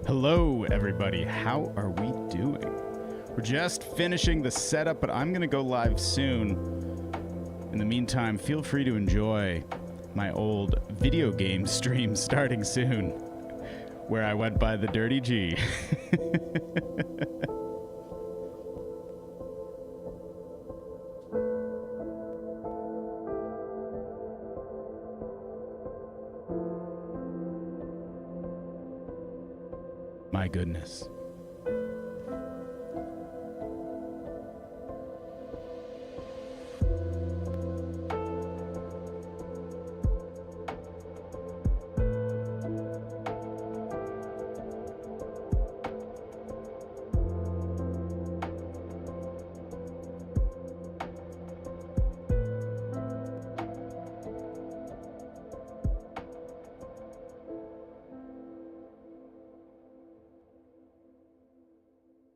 Hello, everybody. How are we doing? We're just finishing the setup, but I'm going to go live soon. In the meantime, feel free to enjoy my old video game stream starting soon, where I went by the Dirty G. My goodness.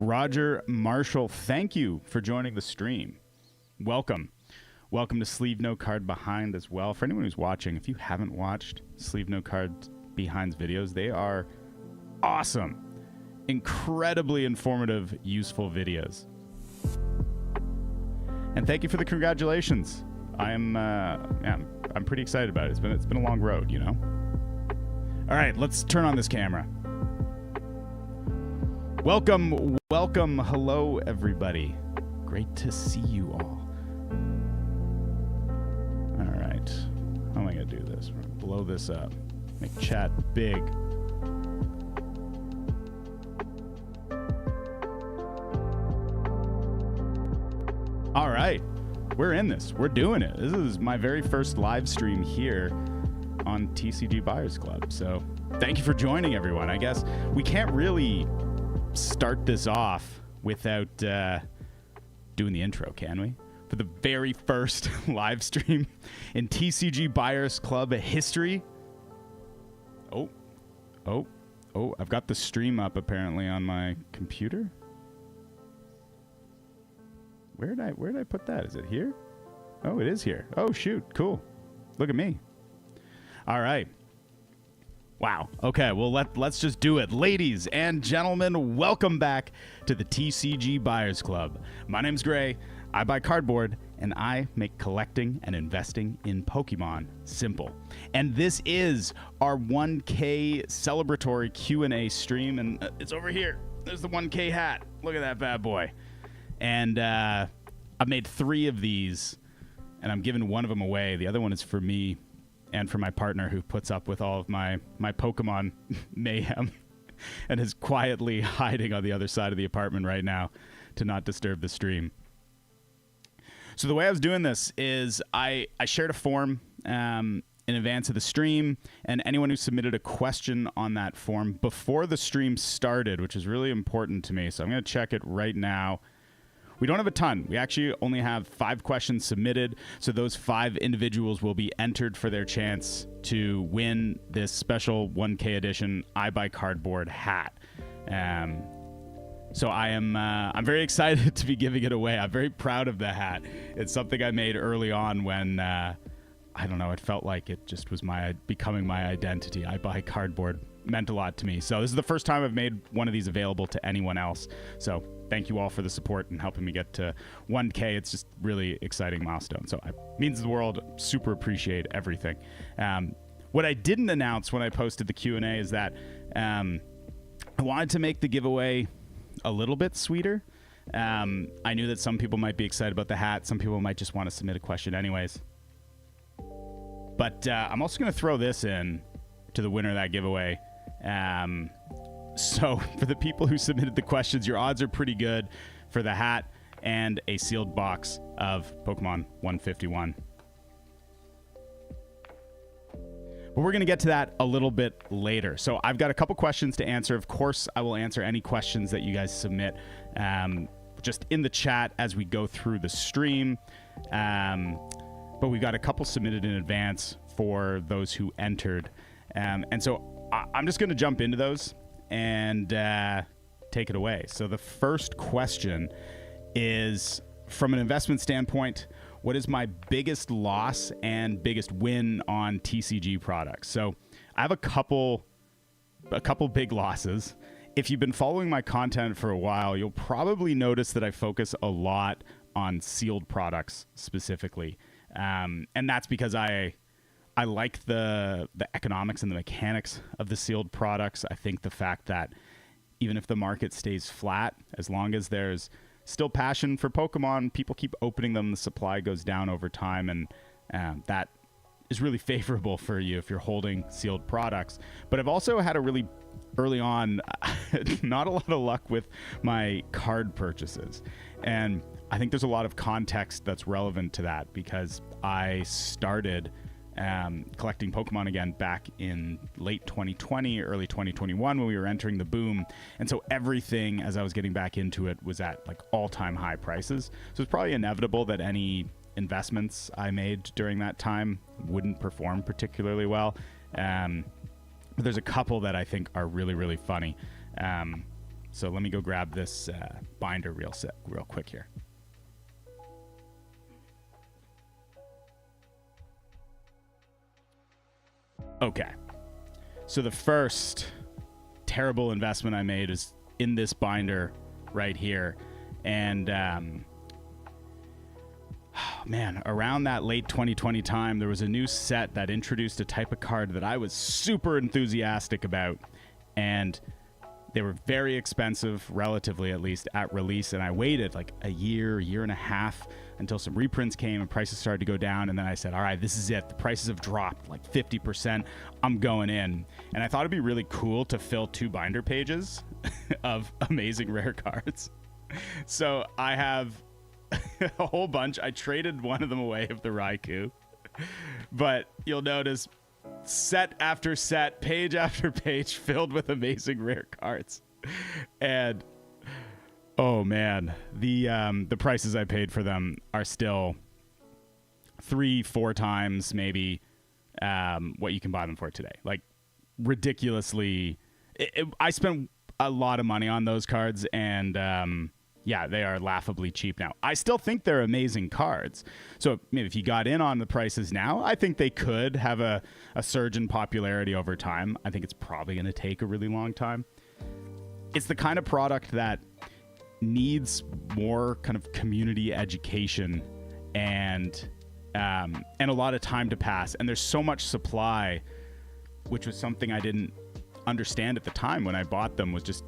Roger Marshall, thank you for joining the stream. Welcome. Welcome to Sleeve No Card Behind as well. For anyone who's watching, if you haven't watched Sleeve No Card Behind's videos, they are awesome. Incredibly informative, useful videos. And thank you for the congratulations. I'm pretty excited about it. It's been a long road, you know. All right, let's turn on this camera. Welcome, hello everybody. Great to see you all. All right, how am I gonna do this? We're gonna blow this up, make chat big. All right, we're in this, we're doing it. This is my very first live stream here on TCG Buyers Club. So thank you for joining, everyone. I guess we can't really start this off without doing the intro, can we? For the very first live stream in TCG Buyers Club history. Oh, I've got the stream up apparently on my computer. Where did I put that? Is it here? Oh, it is here. Oh, shoot. Cool. Look at me. All right. Wow. Okay, well, let's just do it. Ladies and gentlemen, welcome back to the TCG Buyers Club. My name's Gray, I buy cardboard, and I make collecting and investing in Pokemon simple. And this is our 1K celebratory Q&A stream, and it's over here. There's the 1K hat. Look at that bad boy. And I've made 3 of these, and I'm giving one of them away. The other one is for me and for my partner, who puts up with all of my Pokemon mayhem and is quietly hiding on the other side of the apartment right now to not disturb the stream. So the way I was doing this is I shared a form in advance of the stream, and anyone who submitted a question on that form before the stream started, which is really important to me, so I'm going to check it right now. We don't have a ton. We actually only have 5 questions submitted, so those 5 individuals will be entered for their chance to win this special 1K edition I Buy Cardboard hat. So I'm very excited to be giving it away. I'm very proud of the hat. It's something I made early on when I don't know, it felt like it just was becoming my identity. I Buy Cardboard meant a lot to me. So this is the first time I've made one of these available to anyone else. So thank you all for the support and helping me get to 1K. It's just really exciting milestone. So it means the world. Super appreciate everything. What I didn't announce when I posted the Q&A is that I wanted to make the giveaway a little bit sweeter. I knew that some people might be excited about the hat. Some people might just want to submit a question anyways. But I'm also going to throw this in to the winner of that giveaway. So for the people who submitted the questions, your odds are pretty good for the hat and a sealed box of Pokemon 151. But we're going to get to that a little bit later. So I've got a couple questions to answer. Of course, I will answer any questions that you guys submit just in the chat as we go through the stream. But we've got a couple submitted in advance for those who entered. And so I'm just going to jump into those and take it away. So the first question is, from an investment standpoint, what is my biggest loss and biggest win on TCG products? So I have a couple big losses if you've been following my content for a while, you'll probably notice that I focus a lot on sealed products specifically. And that's because I like the economics and the mechanics of the sealed products. I think the fact that even if the market stays flat, as long as there's still passion for Pokemon, people keep opening them, the supply goes down over time, and that is really favorable for you if you're holding sealed products. But I've also had a really early on not a lot of luck with my card purchases, and I think there's a lot of context that's relevant to that, because I started collecting Pokemon again back in late 2020, early 2021, when we were entering the boom. And so everything, as I was getting back into it, was at like all-time high prices. So it's probably inevitable that any investments I made during that time wouldn't perform particularly well. But there's a couple that I think are really, really funny. So let me go grab this binder real quick here. Okay, so the first terrible investment I made is in this binder right here. And man, around that late 2020 time, there was a new set that introduced a type of card that I was super enthusiastic about. And they were very expensive, relatively at least, at release. And I waited like a year and a half until some reprints came and prices started to go down. And then I said, all right, this is it. The prices have dropped like 50%. I'm going in. And I thought it'd be really cool to fill 2 binder pages of amazing rare cards. So I have a whole bunch. I traded one of them away of the Raikou. But you'll notice set after set, page after page filled with amazing rare cards. And oh man, the prices I paid for them are still 3-4 times maybe what you can buy them for today. Like ridiculously, I spent a lot of money on those cards, and yeah, they are laughably cheap now. I still think they're amazing cards. So maybe if you got in on the prices now, I think they could have a surge in popularity over time. I think it's probably going to take a really long time. It's the kind of product that needs more kind of community education and a lot of time to pass. And there's so much supply, which was something I didn't understand at the time when I bought them, was just,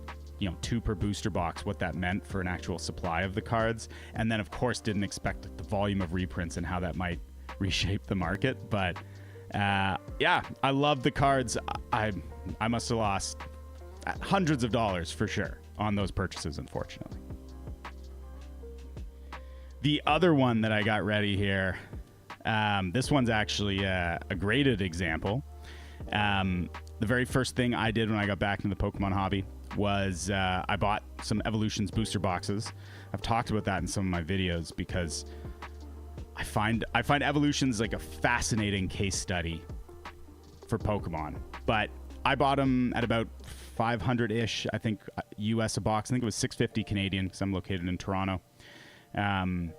2 per booster box, what that meant for an actual supply of the cards. And then of course didn't expect the volume of reprints and how that might reshape the market. But yeah, I love the cards. I must have lost hundreds of dollars for sure on those purchases, unfortunately. The other one that I got ready here, this one's actually a graded example. The very first thing I did when I got back into the Pokemon hobby was I bought some Evolutions booster boxes. I've talked about that in some of my videos because I find Evolutions like a fascinating case study for Pokemon. But I bought them at about 500-ish, I think, US a box. I think it was $6.50 Canadian because I'm located in Toronto. And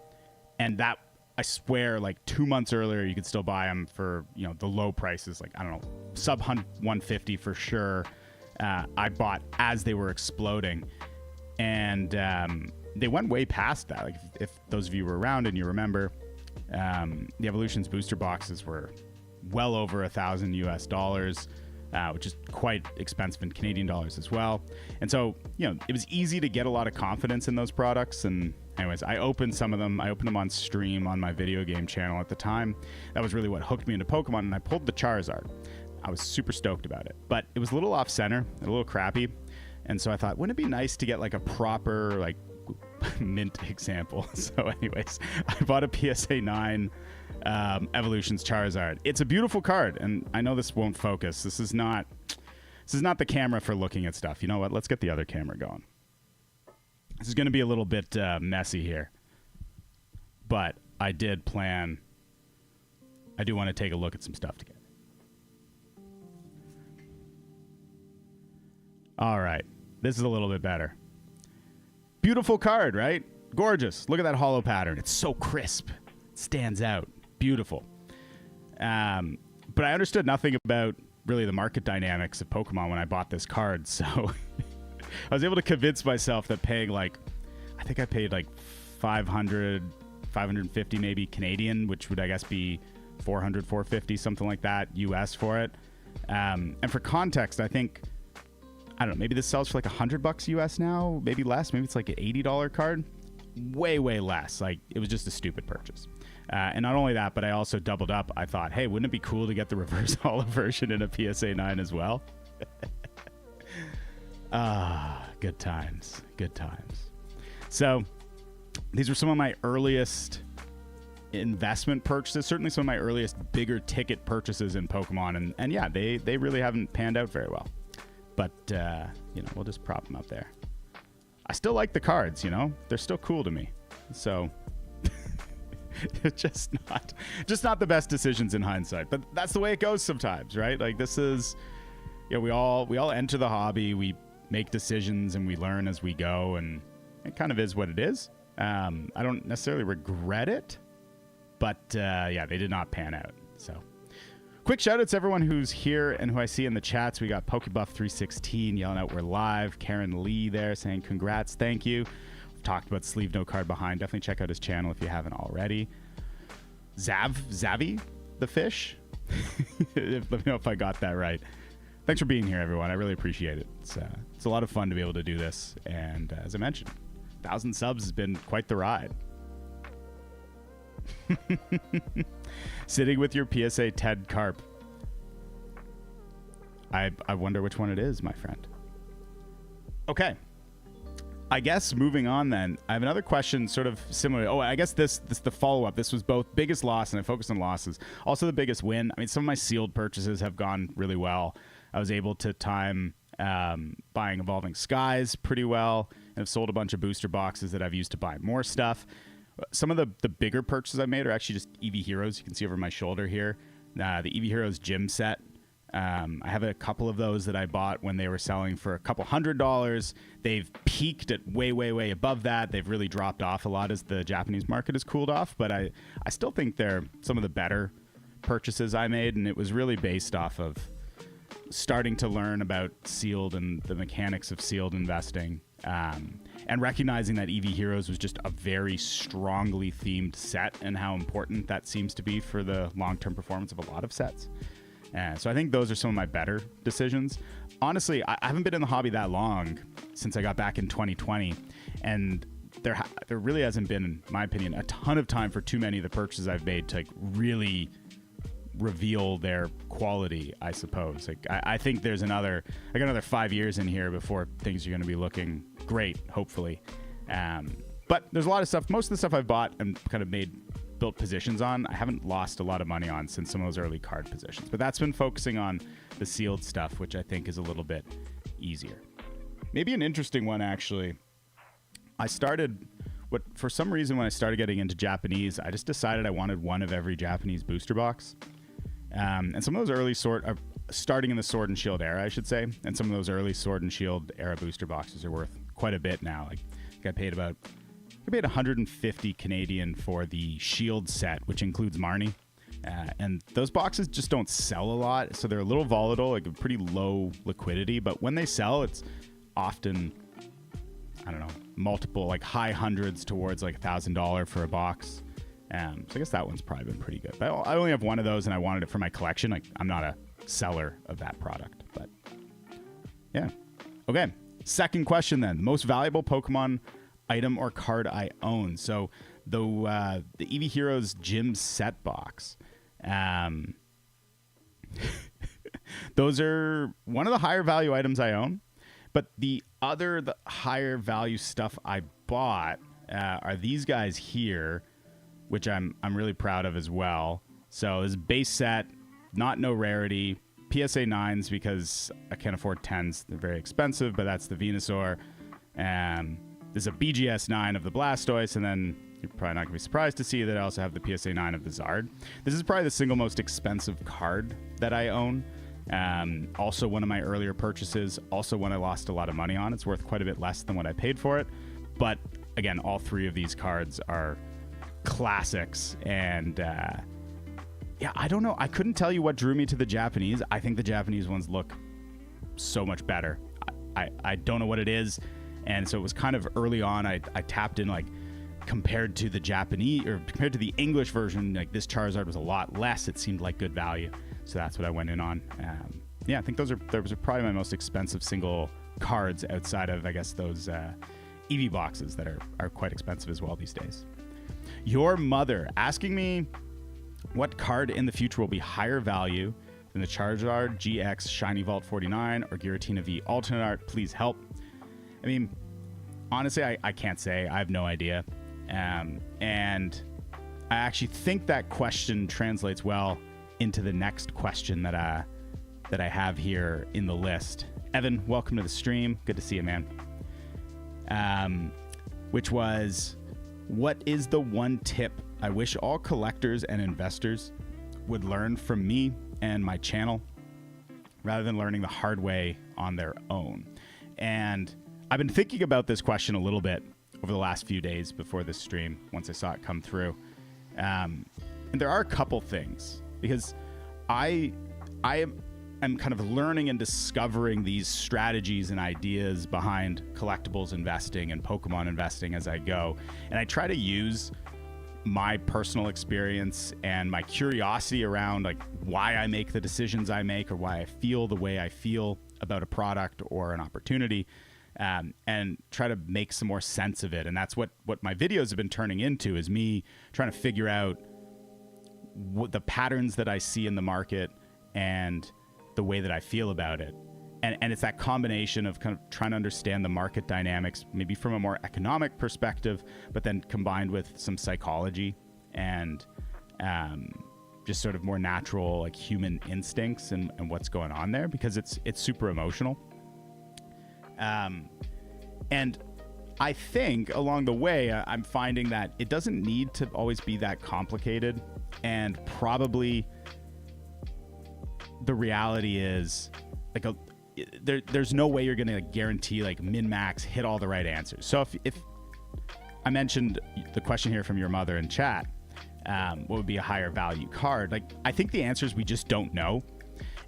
that, I swear, like 2 months earlier, you could still buy them for, the low prices, like, I don't know, sub 150 for sure. I bought as they were exploding, and they went way past that. Like if those of you were around and you remember, the Evolutions booster boxes were well over $1,000 US, which is quite expensive in Canadian dollars as well. And so, it was easy to get a lot of confidence in those products. And anyways, I opened some of them. I opened them on stream on my video game channel at the time. That was really what hooked me into Pokemon, and I pulled the Charizard. I was super stoked about it, but it was a little off center, a little crappy. And so I thought, wouldn't it be nice to get like a proper like mint example? So anyways, I bought a PSA 9 Evolutions Charizard. It's a beautiful card, and I know this won't focus. This is not the camera for looking at stuff. You know what? Let's get the other camera going. This is going to be a little bit messy here, but I do want to take a look at some stuff together. All right, this is a little bit better. Beautiful card, right? Gorgeous. Look at that hollow pattern. It's so crisp. It stands out. Beautiful. But I understood nothing about really the market dynamics of Pokemon when I bought this card. So I was able to convince myself that paying like, I think I paid like 550 maybe Canadian, which would I guess be 400, 450, something like that US for it. And for context, I think, I don't know, maybe this sells for like $100 US now, maybe less. Maybe it's like an $80 card. Way less. Like, it was just a stupid purchase. And not only that, but I also doubled up. I thought, hey, wouldn't it be cool to get the reverse holo version in a PSA 9 as well? Good times. Good times. So these were some of my earliest investment purchases, certainly some of my earliest bigger ticket purchases in Pokemon. And yeah, they really haven't panned out very well. But, we'll just prop them up there. I still like the cards, they're still cool to me. So it's just not the best decisions in hindsight, but that's the way it goes sometimes, right? Like, this is, we all enter the hobby, we make decisions and we learn as we go, and it kind of is what it is. I don't necessarily regret it, but they did not pan out. So quick shout out to everyone who's here and who I see in the chats. We got PokeBuff316 yelling out we're live. Karen Lee there saying congrats, thank you. We've talked about Sleeve No Card Behind. Definitely check out his channel if you haven't already. Zavi the fish. Let me know if I got that right. Thanks for being here, everyone. I really appreciate it. It's a lot of fun to be able to do this. And as I mentioned, 1,000 subs has been quite the ride. Sitting with your PSA Ted Carp. I wonder which one it is, my friend. Okay. I guess moving on then, I have another question sort of similar. Oh, I guess this the follow-up. This was both biggest loss, and I focused on losses. Also the biggest win. I mean, some of my sealed purchases have gone really well. I was able to time buying Evolving Skies pretty well, and have sold a bunch of booster boxes that I've used to buy more stuff. Some of the bigger purchases I made are actually just EV Heroes. You can see over my shoulder here. The EV Heroes gym set. I have a couple of those that I bought when they were selling for a couple $100. They've peaked at way above that. They've really dropped off a lot as the Japanese market has cooled off, but I still think they're some of the better purchases I made, and it was really based off of starting to learn about sealed and the mechanics of sealed investing, and recognizing that EV Heroes was just a very strongly themed set and how important that seems to be for the long-term performance of a lot of sets. So I think those are some of my better decisions. Honestly, I haven't been in the hobby that long, since I got back in 2020, and there really hasn't been, in my opinion, a ton of time for too many of the purchases I've made to really reveal their quality, I suppose. I think there's another 5 years in here before things are going to be looking great, hopefully. But there's a lot of stuff. Most of the stuff I've bought and kind of built positions on, I haven't lost a lot of money on since some of those early card positions. But that's been focusing on the sealed stuff, which I think is a little bit easier. Maybe an interesting one, actually. For some reason, when I started getting into Japanese, I just decided I wanted one of every Japanese booster box. And some of those early starting in the Sword and Shield era, I should say, and some of those early Sword and Shield era booster boxes are worth quite a bit now. I think I paid 150 Canadian for the Shield set, which includes Marnie. And those boxes just don't sell a lot, so they're a little volatile, like a pretty low liquidity. But when they sell, it's often, I don't know, multiple, like high hundreds towards like $1,000 for a box. So I guess that one's probably been pretty good. But I only have one of those, and I wanted it for my collection. Like, I'm not a seller of that product, but yeah. Okay, second question then. The most valuable Pokemon item or card I own. So the EV Heroes Gym set box. Those are one of the higher value items I own. But the higher value stuff I bought are these guys here, which I'm really proud of as well. So this base set, no rarity, PSA 9s because I can't afford 10s. They're very expensive, but that's the Venusaur. There's a BGS 9 of the Blastoise, and then you're probably not going to be surprised to see that I also have the PSA 9 of the Zard. This is probably the single most expensive card that I own. Also one of my earlier purchases, also one I lost a lot of money on. It's worth quite a bit less than what I paid for it. But again, all three of these cards are classics, and I don't know. I couldn't tell you what drew me to the Japanese. I think the Japanese ones look so much better. I don't know what it is. And so it was kind of early on, I tapped in, like, compared to the Japanese or compared to the English version, like this Charizard was a lot less. It seemed like good value. So that's what I went in on. Yeah, I think those are probably my most expensive single cards outside of, I guess, those EV boxes that are quite expensive as well these days. Your mother asking me what card in the future will be higher value than the Charizard GX Shiny Vault 49 or Giratina V alternate art. Please help. I mean, honestly, I can't say. I have no idea. And I actually think that question translates well into the next question that I have here in the list. Evan, welcome to the stream. Good to see you, man. Which was, what is the one tip I wish all collectors and investors would learn from me and my channel rather than learning the hard way on their own? And I've been thinking about this question a little bit over the last few days before this stream, once I saw it come through. And there are a couple things, because I'm kind of learning and discovering these strategies and ideas behind collectibles investing and Pokemon investing as I go. And I try to use my personal experience and my curiosity around, like, why I make the decisions I make or why I feel the way I feel about a product or an opportunity, and try to make some more sense of it. And that's what my videos have been turning into, is me trying to figure out what the patterns that I see in the market and the way that I feel about it. And it's that combination of kind of trying to understand the market dynamics, maybe from a more economic perspective, but then combined with some psychology and just sort of more natural, like, human instincts and what's going on there, because it's super emotional. And I think along the way, I'm finding that it doesn't need to always be that complicated. And probably the reality is, like, there's no way you're going to guarantee, like, min-max hit all the right answers. So if I mentioned the question here from your mother in chat, what would be a higher value card? Like, I think the answer is we just don't know.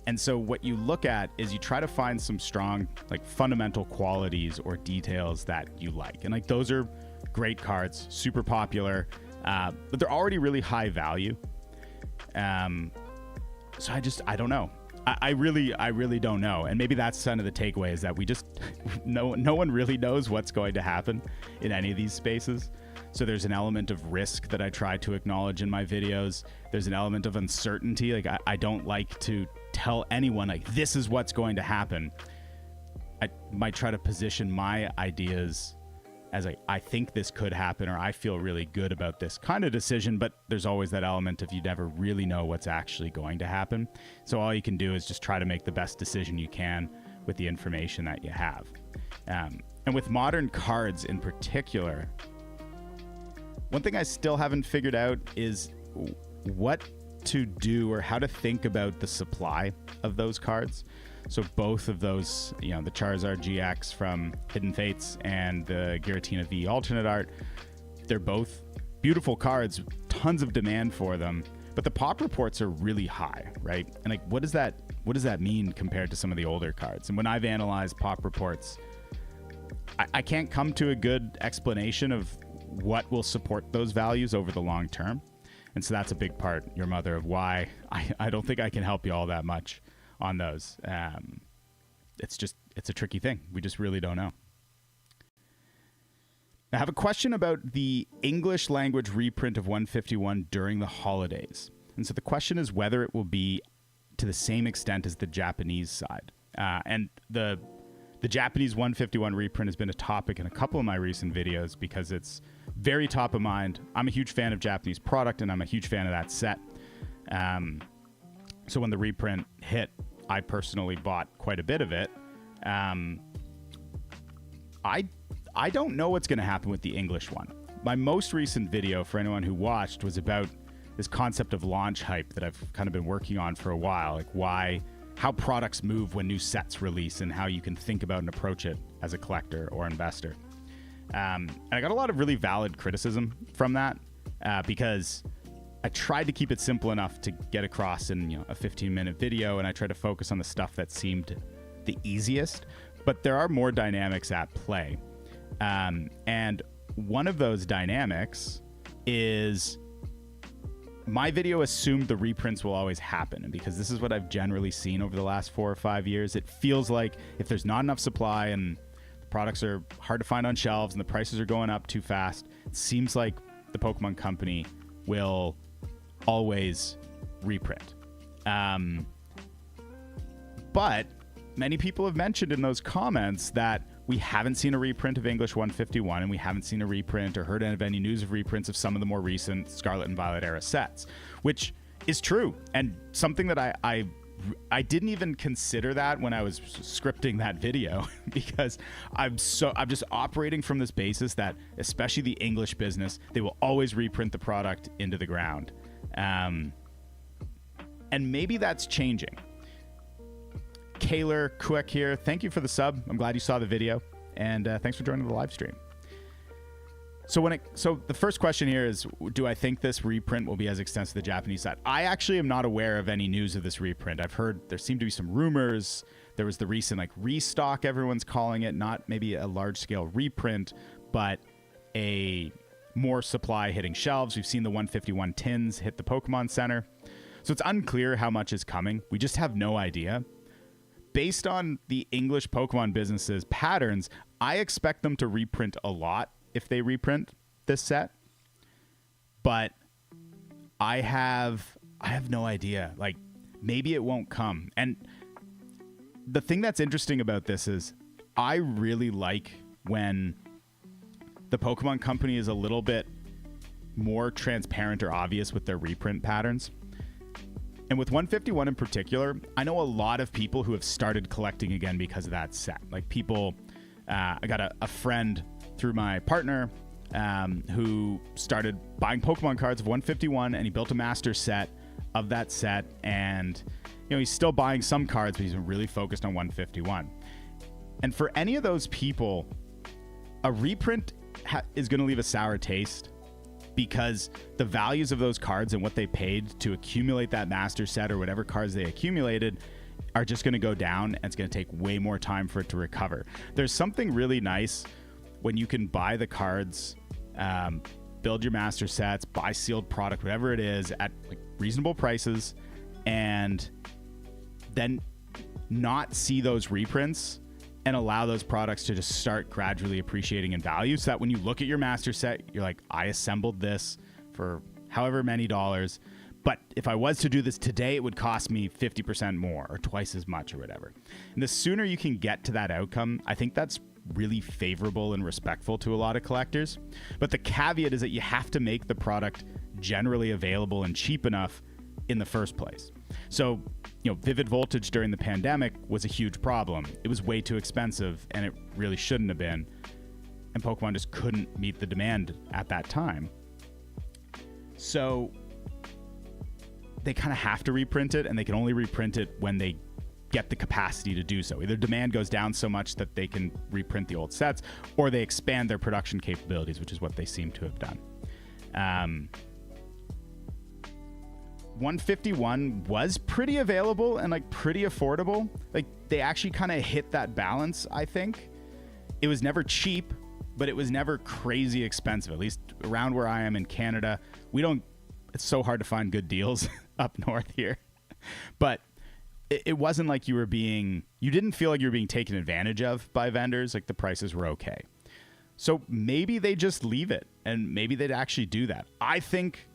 And so what you look at is you try to find some strong, like, fundamental qualities or details that you like. And, like, those are great cards, super popular, but they're already really high value. So I don't know. I really don't know. And maybe that's kind of the takeaway, is that we just, no one really knows what's going to happen in any of these spaces. So there's an element of risk that I try to acknowledge in my videos. There's an element of uncertainty. Like, I don't like to tell anyone, like, this is what's going to happen. I might try to position my ideas as, like, I think this could happen, or I feel really good about this kind of decision, but there's always that element of you never really know what's actually going to happen. So all you can do is just try to make the best decision you can with the information that you have. And with modern cards in particular, one thing I still haven't figured out is what to do or how to think about the supply of those cards. So both of those, the Charizard GX from Hidden Fates and the Giratina V alternate art, they're both beautiful cards, tons of demand for them, but the pop reports are really high, right? And, like, what does that mean compared to some of the older cards? And when I've analyzed pop reports, I can't come to a good explanation of what will support those values over the long term. And so that's a big part, your mother, of why I don't think I can help you all that much on those. It's a tricky thing. We just really don't know. I have a question about the English language reprint of 151 during the holidays. And so the question is whether it will be to the same extent as the Japanese side. And the Japanese 151 reprint has been a topic in a couple of my recent videos because it's very top of mind. I'm a huge fan of Japanese product, and I'm a huge fan of that set. So when the reprint hit, I personally bought quite a bit of it. I don't know what's going to happen with the English one. My most recent video, for anyone who watched, was about this concept of launch hype that I've kind of been working on for a while, like how products move when new sets release and how you can think about and approach it as a collector or investor. And I got a lot of really valid criticism from that because I tried to keep it simple enough to get across in a 15-minute video, and I tried to focus on the stuff that seemed the easiest. But there are more dynamics at play. And one of those dynamics is my video assumed the reprints will always happen. And because this is what I've generally seen over the last 4 or 5 years, it feels like if there's not enough supply and the products are hard to find on shelves and the prices are going up too fast, it seems like the Pokemon Company will always reprint. But many people have mentioned in those comments that we haven't seen a reprint of English 151, and we haven't seen a reprint or heard of any news of reprints of some of the more recent Scarlet and Violet era sets, which is true, and something that I didn't even consider that when I was scripting that video, because I'm just operating from this basis that especially the English business, they will always reprint the product into the ground, and maybe that's changing. Kaylor Quick here. Thank you for the sub. I'm glad you saw the video, and thanks for joining the live stream. So the first question here is, do I think this reprint will be as extensive as the Japanese side? I actually am not aware of any news of this reprint. I've heard there seem to be some rumors. There was the recent restock, everyone's calling it, not maybe a large scale reprint, but a more supply hitting shelves. We've seen the 151 tins hit the Pokemon Center. So it's unclear how much is coming. We just have no idea. Based on the English Pokemon business's patterns, I expect them to reprint a lot if they reprint this set. But I have no idea. Maybe it won't come. And the thing that's interesting about this is I really like when the Pokemon Company is a little bit more transparent or obvious with their reprint patterns. And with 151 in particular, I know a lot of people who have started collecting again because of that set. I got a friend through my partner who started buying Pokemon cards of 151, and he built a master set of that set. And he's still buying some cards, but he's been really focused on 151. And for any of those people, a reprint is going to leave a sour taste, because the values of those cards and what they paid to accumulate that master set or whatever cards they accumulated are just going to go down, and it's going to take way more time for it to recover. There's something really nice when you can buy the cards, build your master sets, buy sealed product, whatever it is, at reasonable prices, and then not see those reprints and allow those products to just start gradually appreciating in value, so that when you look at your master set, you're like, I assembled this for however many dollars, but if I was to do this today, it would cost me 50% more or twice as much or whatever. And the sooner you can get to that outcome, I think that's really favorable and respectful to a lot of collectors. But the caveat is that you have to make the product generally available and cheap enough in the first place. So, Vivid Voltage during the pandemic was a huge problem. It was way too expensive, and it really shouldn't have been. And Pokemon just couldn't meet the demand at that time. So they kind of have to reprint it, and they can only reprint it when they get the capacity to do so. Either demand goes down so much that they can reprint the old sets, or they expand their production capabilities, which is what they seem to have done. 151 was pretty available and pretty affordable. They actually kind of hit that balance, I think. It was never cheap, but it was never crazy expensive. At least around where I am in Canada, it's so hard to find good deals up north here. But it wasn't like you didn't feel like you were being taken advantage of by vendors. The prices were okay. So maybe they just leave it, and maybe they'd actually do that. I think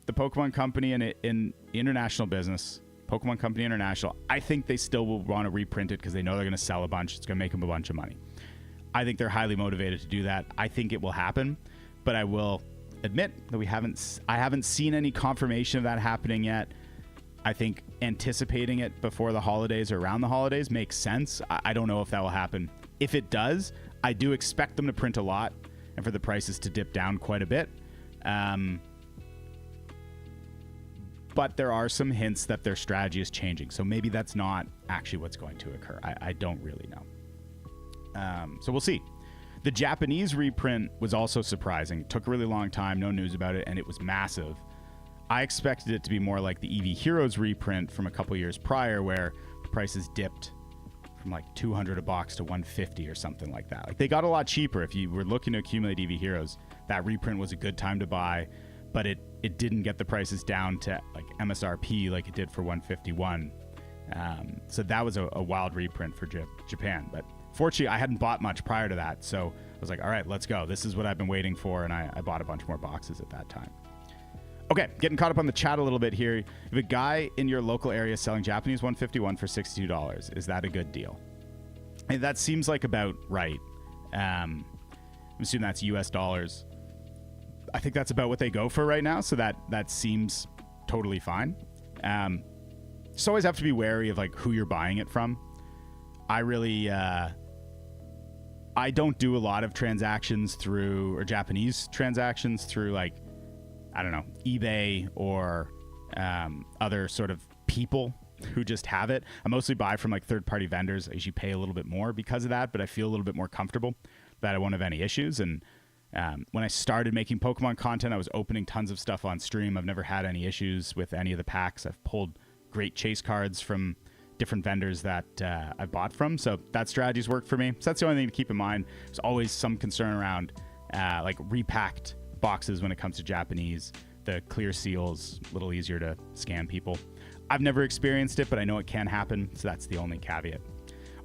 the Pokemon Company in international business, Pokemon Company International, I think they still will want to reprint it because they know they're going to sell a bunch. It's going to make them a bunch of money. I think they're highly motivated to do that. I think it will happen, but I will admit that I haven't seen any confirmation of that happening yet. I think anticipating it before the holidays or around the holidays makes sense. I don't know if that will happen. If it does, I do expect them to print a lot and for the prices to dip down quite a bit. But there are some hints that their strategy is changing. So maybe that's not actually what's going to occur. I don't really know. So we'll see. The Japanese reprint was also surprising. It took a really long time, no news about it, and it was massive. I expected it to be more like the EV Heroes reprint from a couple years prior, where the prices dipped from like 200 a box to 150 or something like that. Like they got a lot cheaper. If you were looking to accumulate EV Heroes, that reprint was a good time to buy, but it didn't get the prices down to like MSRP like it did for 151. So that was a wild reprint for Japan. But fortunately, I hadn't bought much prior to that, so I was like, all right, let's go. This is what I've been waiting for, and I bought a bunch more boxes at that time. Okay, getting caught up on the chat a little bit here. If a guy in your local area selling Japanese 151 for $62, is that a good deal? And that seems like about right. I'm assuming that's US dollars. I think that's about what they go for right now, so that seems totally fine. Just always have to be wary of like who you're buying it from. I really I don't do a lot of transactions through, or Japanese transactions through, like, I don't know, eBay or other sort of people who just have it. I mostly buy from like third-party vendors. I usually pay a little bit more because of that, but I feel a little bit more comfortable that I won't have any issues. And when I started making Pokemon content, I was opening tons of stuff on stream. I've never had any issues with any of the packs. I've pulled great chase cards from different vendors that I bought from. So that strategy's worked for me. So that's the only thing to keep in mind. There's always some concern around like repacked boxes when it comes to Japanese. The clear seals, a little easier to scam people. I've never experienced it, but I know it can happen. So that's the only caveat.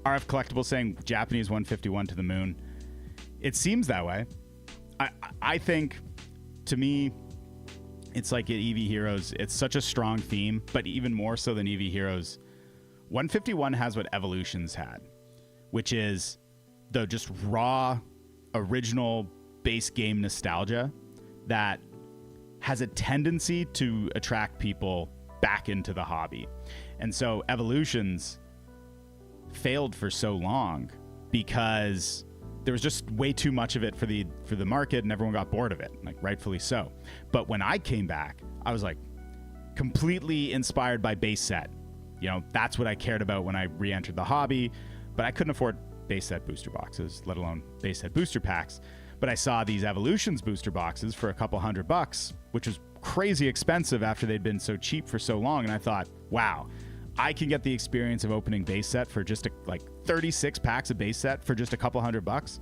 RF Collectible saying Japanese 151 to the moon. It seems that way. I think, to me, it's like at EV Heroes, it's such a strong theme, but even more so than EV Heroes, 151 has what Evolutions had, which is the just raw, original base game nostalgia that has a tendency to attract people back into the hobby. And so Evolutions failed for so long because there was just way too much of it for the market, and everyone got bored of it, like rightfully so. But when I came back, I was like completely inspired by base set. You know, that's what I cared about when I re-entered the hobby, but I couldn't afford base set booster boxes, let alone base set booster packs. But I saw these Evolutions booster boxes for a couple $100, which was crazy expensive after they'd been so cheap for so long. And I thought, wow, I can get the experience of opening base set for just like 36 packs of base set for just a couple $100.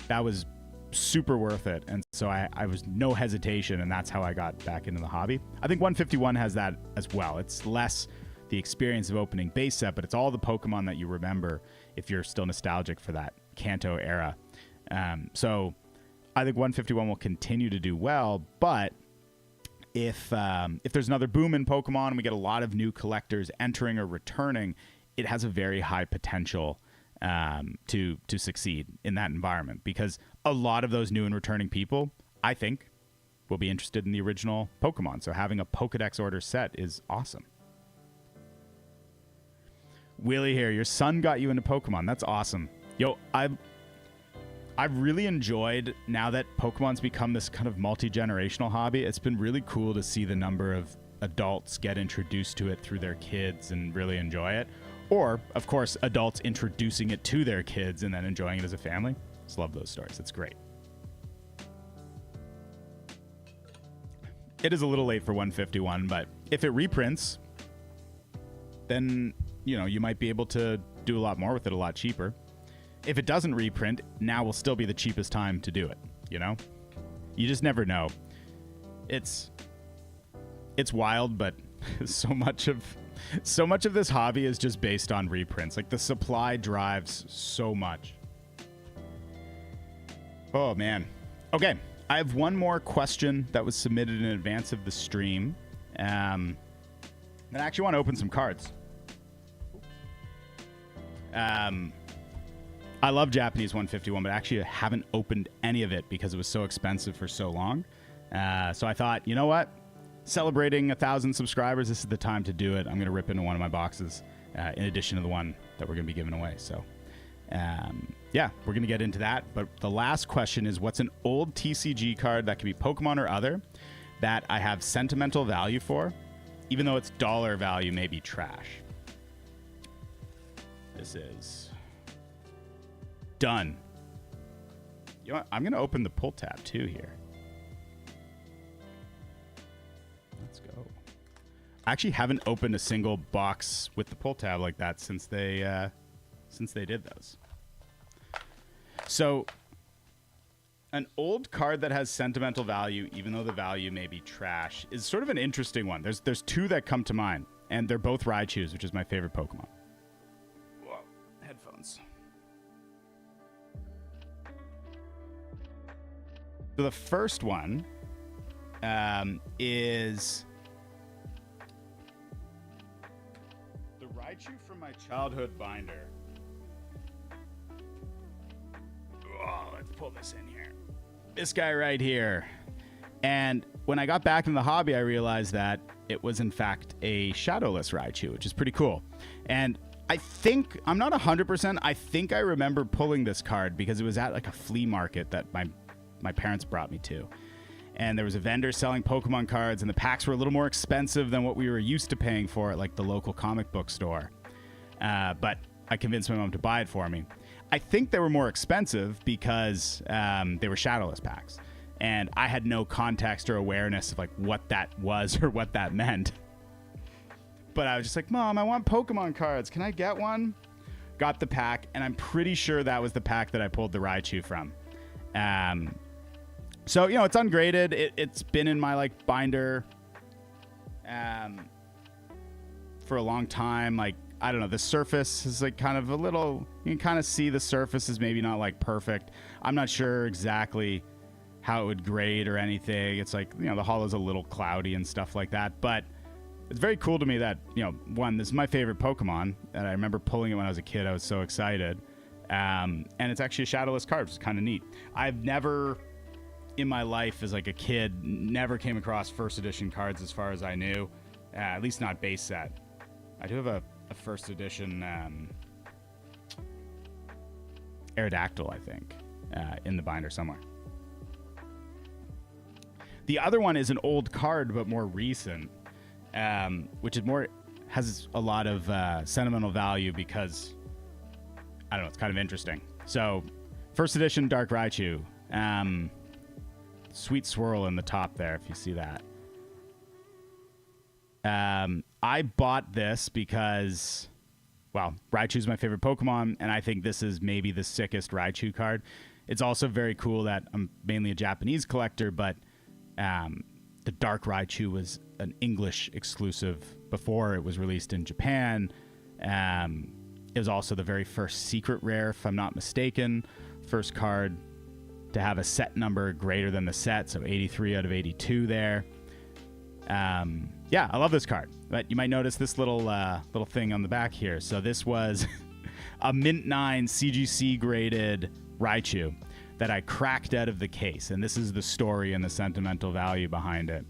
That was super worth it. And so I was no hesitation, and that's how I got back into the hobby. I think 151 has that as well. It's less the experience of opening base set, but it's all the Pokemon that you remember if you're still nostalgic for that Kanto era. So I think 151 will continue to do well, but if there's another boom in Pokemon and we get a lot of new collectors entering or returning, it has a very high potential to succeed in that environment, because a lot of those new and returning people, I think, will be interested in the original Pokemon. So having a Pokedex order set is awesome. Willie here, your son got you into Pokemon. That's awesome. Yo, I've really enjoyed, now that Pokemon's become this kind of multi-generational hobby, it's been really cool to see the number of adults get introduced to it through their kids and really enjoy it. Or, of course, adults introducing it to their kids and then enjoying it as a family. Just love those stories. It's great. It is a little late for 151, but if it reprints, then, you know, you might be able to do a lot more with it a lot cheaper. If it doesn't reprint, now will still be the cheapest time to do it, you know? You just never know. It's wild, but so much of this hobby is just based on reprints. Like, the supply drives so much. Oh, man. Okay, I have one more question that was submitted in advance of the stream. And I actually want to open some cards. I love Japanese 151, but actually I haven't opened any of it because it was so expensive for so long. So I thought, you know what? Celebrating 1,000 subscribers, this is the time to do it. I'm going to rip into one of my boxes in addition to the one that we're going to be giving away. So, yeah, we're going to get into that. But the last question is, what's an old TCG card that can be Pokemon or other that I have sentimental value for, even though its dollar value may be trash? This is done. You know what? I'm going to open the pull tab too here. Let's go. I actually haven't opened a single box with the pull tab like that since they since they did those. So an old card that has sentimental value, even though the value may be trash, is sort of an interesting one. There's two that come to mind, and they're both Raichus, which is my favorite Pokemon. Whoa, headphones. So the first one is the Raichu from my childhood binder. Oh, let's pull this in here. This guy right here. And when I got back in the hobby, I realized that it was in fact a shadowless Raichu, which is pretty cool. And I think, I'm not 100%, I think I remember pulling this card because it was at like a flea market that my parents brought me to. And there was a vendor selling Pokemon cards, and the packs were a little more expensive than what we were used to paying for at like the local comic book store. But I convinced my mom to buy it for me. I think they were more expensive because they were shadowless packs. And I had no context or awareness of like what that was or what that meant. But I was just like, Mom, I want Pokemon cards. Can I get one? Got the pack, and I'm pretty sure that was the pack that I pulled the Raichu from. So, you know, it's ungraded. It's been in my like binder for a long time. Like, I don't know, the surface is like kind of a little, you can kind of see the surface is maybe not like perfect. I'm not sure exactly how it would grade or anything. It's like, you know, the hull is a little cloudy and stuff like that. But it's very cool to me that, you know, one, this is my favorite Pokemon, and I remember pulling it when I was a kid. I was so excited. And it's actually a shadowless card, which is kind of neat. I've never, in my life as like a kid, never came across first edition cards as far as I knew, at least not base set. I do have a first edition Aerodactyl, I think, in the binder somewhere. The other one is an old card, but more recent, which is more, has a lot of sentimental value because, I don't know, it's kind of interesting. So, first edition Dark Raichu. Sweet swirl in the top there, if you see that. I bought this because, well, Raichu's my favorite Pokemon, and I think this is maybe the sickest Raichu card. It's also very cool that I'm mainly a Japanese collector, but the Dark Raichu was an English exclusive before it was released in Japan. It was also the very first secret rare, if I'm not mistaken. First card to have a set number greater than the set, so 83 out of 82 there. Yeah, I love this card. But you might notice this little thing on the back here. So this was a Mint 9 CGC graded Raichu that I cracked out of the case, and this is the story and the sentimental value behind it.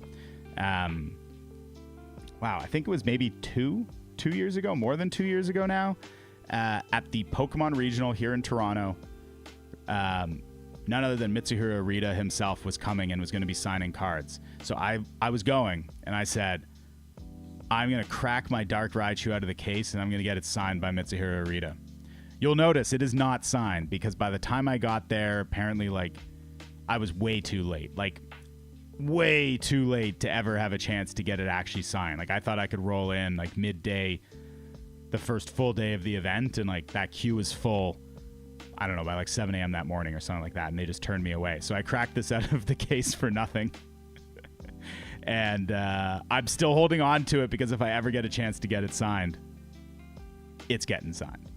Wow, I think it was maybe two years ago, more than 2 years ago now, at the Pokemon Regional here in Toronto. None other than Mitsuhiro Arita himself was coming and was going to be signing cards. So I was going, and I said, I'm going to crack my Dark Raichu out of the case, and I'm going to get it signed by Mitsuhiro Arita. You'll notice it is not signed, because by the time I got there, apparently, like, I was way too late. Like, way too late to ever have a chance to get it actually signed. Like, I thought I could roll in, like, midday, the first full day of the event, and, like, that queue was full, I don't know, by like 7 a.m. that morning or something like that, and they just turned me away. So I cracked this out of the case for nothing. And I'm still holding on to it because if I ever get a chance to get it signed, it's getting signed.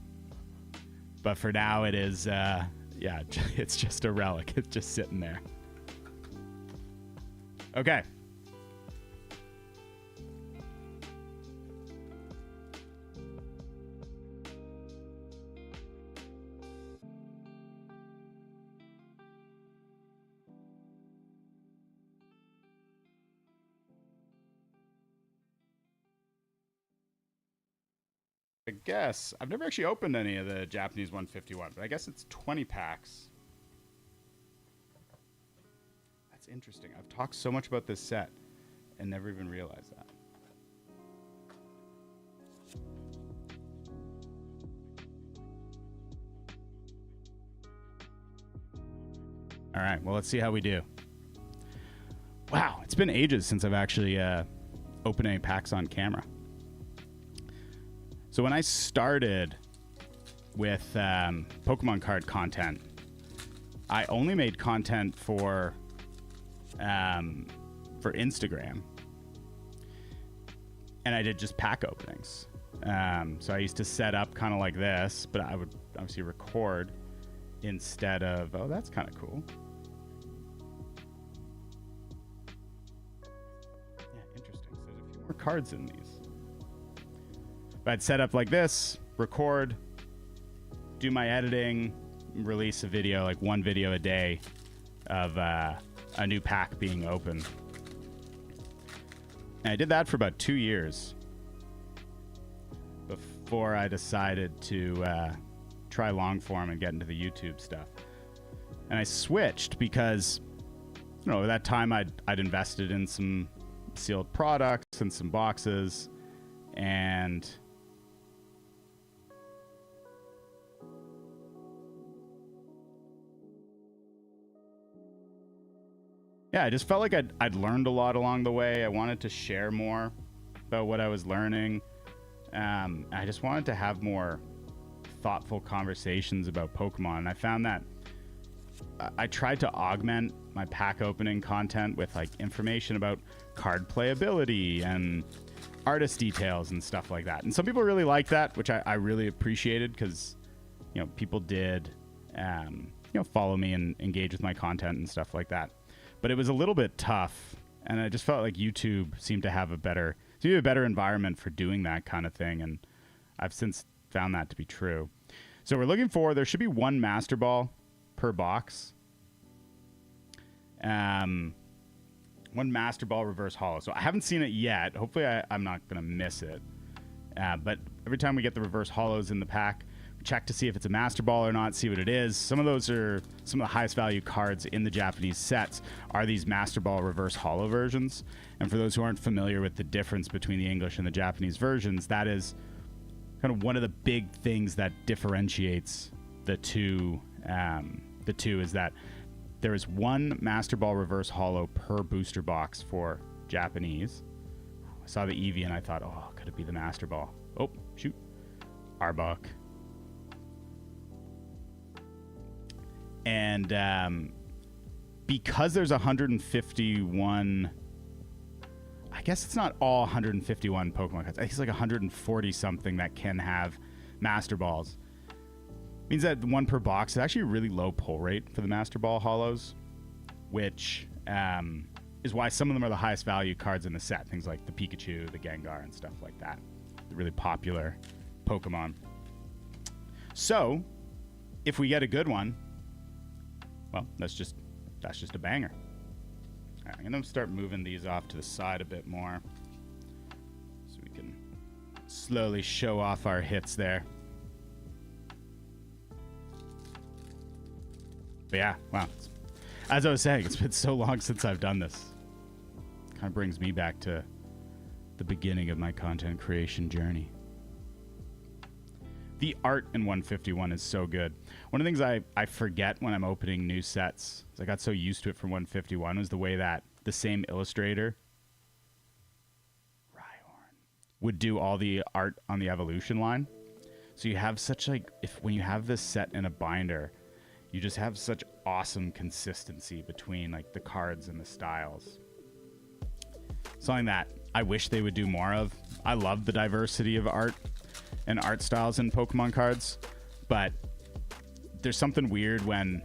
But for now, it is, yeah, it's just a relic. It's just sitting there. Okay. I guess I've never actually opened any of the Japanese 151, but I guess it's 20 packs. That's interesting. I've talked so much about this set and never even realized that. All right, well, let's see how we do. Wow, it's been ages since I've actually opened any packs on camera. So when I started with Pokemon card content. I only made content for Instagram, and I did just pack openings. So I used to set up kind of like this, but I would obviously record instead of, oh, that's kind of cool. Yeah, interesting. So there's a few more cards in these. But I'd set up like this, record, do my editing, release a video, like one video a day of a new pack being open. And I did that for about 2 years before I decided to try long form and get into the YouTube stuff. And I switched because, you know, at that time I'd invested in some sealed products and some boxes, and yeah, I just felt like I'd learned a lot along the way. I wanted to share more about what I was learning. I just wanted to have more thoughtful conversations about Pokemon. And I found that I tried to augment my pack opening content with like information about card playability and artist details and stuff like that. And some people really liked that, which I really appreciated, because, you know, people did, follow me and engage with my content and stuff like that. But it was a little bit tough, and I just felt like YouTube seemed to have a better environment for doing that kind of thing, and I've since found that to be true. So we're looking for, there should be one Master Ball per box. One Master Ball reverse holo. So I haven't seen it yet. Hopefully I'm not going to miss it. But every time we get the reverse holos in the pack, check to see if it's a Master Ball or not, see what it is. Some of those are some of the highest value cards in the Japanese sets are these Master Ball reverse holo versions. And for those who aren't familiar with the difference between the English and the Japanese versions, that is kind of one of the big things that differentiates the two. The two is that there is one Master Ball reverse holo per booster box for Japanese. I saw the Eevee and I thought, oh, could it be the Master Ball? Oh, shoot. Arbok. And because there's 151, I guess it's not all 151 Pokemon cards. I think it's like 140 something that can have Master Balls. Means that one per box is actually a really low pull rate for the Master Ball holos, which is why some of them are the highest value cards in the set. Things like the Pikachu, the Gengar, and stuff like that. The really popular Pokemon. So, if we get a good one, well, that's just a banger. All right, I'm going to start moving these off to the side a bit more so we can slowly show off our hits there. But yeah, wow. As I was saying, it's been so long since I've done this. Kind of brings me back to the beginning of my content creation journey. The art in 151 is so good. One of the things I forget when I'm opening new sets, I got so used to it from 151, was the way that the same illustrator, Rhyhorn, would do all the art on the evolution line. So you have such when you have this set in a binder, you just have such awesome consistency between like the cards and the styles. Something that I wish they would do more of. I love the diversity of art and art styles in Pokemon cards, but there's something weird when,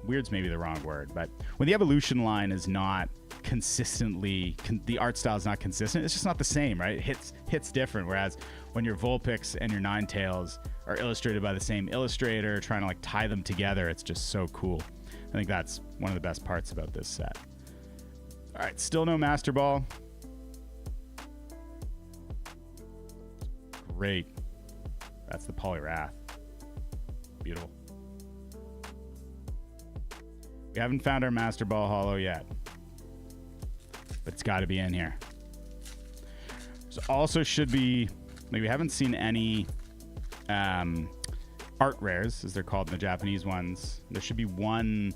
weird's maybe the wrong word, but when the evolution line is not consistently, the art style is not consistent, it's just not the same, right? It hits different, whereas when your Vulpix and your Ninetales are illustrated by the same illustrator, trying to like tie them together, it's just so cool. I think that's one of the best parts about this set. All right, still no Master Ball. Great. That's the Poliwrath. Beautiful. We haven't found our Master Ball holo yet, but it's got to be in here. So also should be, like, we haven't seen any art rares, as they're called in the Japanese ones. There should be one,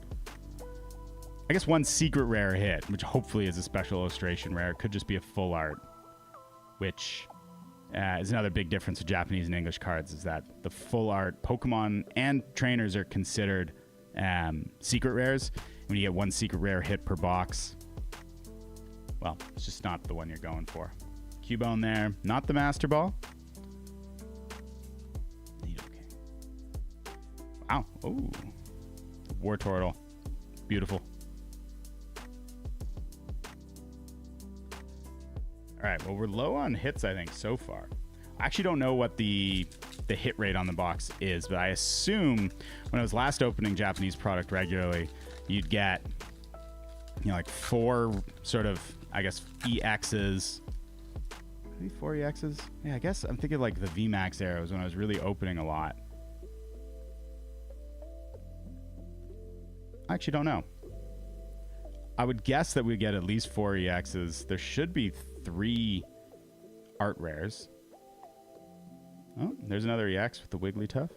I guess one secret rare hit, which hopefully is a special illustration rare. It could just be a full art, which is another big difference with Japanese and English cards, is that the full art Pokemon and trainers are considered secret rares. When you get one secret rare hit per box, well, it's just not the one you're going for. Cubone there, not the Master Ball. Wow. Oh, War Turtle. Beautiful. All right, well, we're low on hits, I think, so far. I actually don't know what the hit rate on the box is, but I assume when I was last opening Japanese product regularly, you'd get, like 4 sort of, I guess, EXs. Maybe 4 EXs? Yeah, I guess I'm thinking like the VMAX era was when I was really opening a lot. I actually don't know. I would guess that we get at least 4 EXs. There should be 3 art rares. Oh, there's another EX with the Wigglytuff.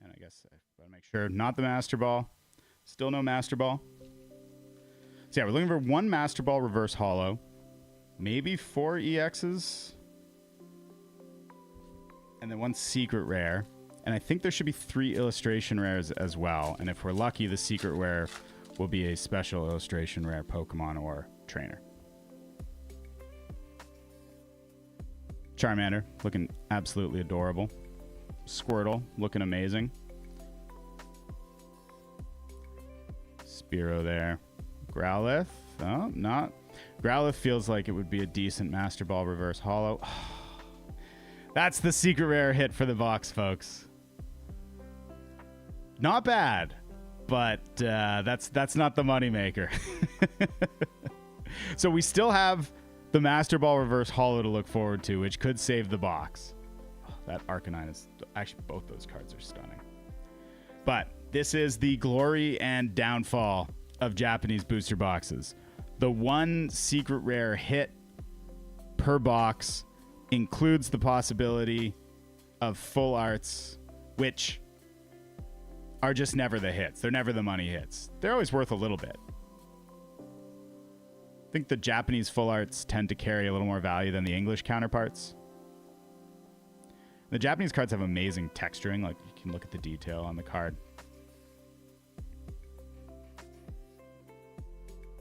And I guess I've got to make sure, not the Master Ball. Still no Master Ball. So yeah, we're looking for 1 Master Ball reverse holo. Maybe 4 EXs. And then 1 secret rare. And I think there should be 3 illustration rares as well. And if we're lucky, the secret rare will be a special illustration rare Pokemon or trainer. Charmander, looking absolutely adorable. Squirtle, looking amazing. Spearow there. Growlithe, oh, not. Growlithe feels like it would be a decent Master Ball reverse holo. That's the secret rare hit for the box, folks. Not bad, but that's not the moneymaker. So we still have the Master Ball reverse holo to look forward to, which could save the box. Oh, that Arcanine is... Actually, both those cards are stunning. But this is the glory and downfall of Japanese booster boxes. The 1 secret rare hit per box includes the possibility of full arts, which are just never the hits. They're never the money hits. They're always worth a little bit. I think the Japanese full arts tend to carry a little more value than the English counterparts. The Japanese cards have amazing texturing. Like, you can look at the detail on the card.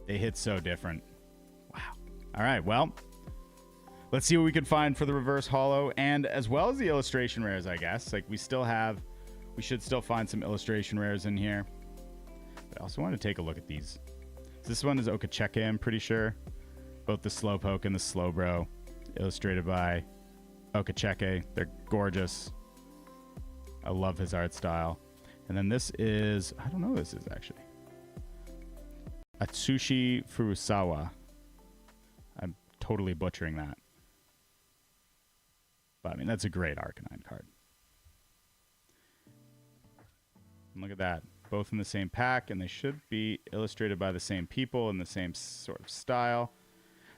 They hit so different. Wow. All right, well, let's see what we can find for the reverse holo, and as well as the illustration rares, I guess. Like, we should still find some illustration rares in here. But I also want to take a look at these. This one is Okacheke, I'm pretty sure. Both the Slowpoke and the Slowbro, illustrated by Okacheke. They're gorgeous. I love his art style. And then this is, I don't know what this is actually. Atsushi Furusawa. I'm totally butchering that. But I mean, that's a great Arcanine card. And look at that. Both in the same pack, and they should be illustrated by the same people in the same sort of style.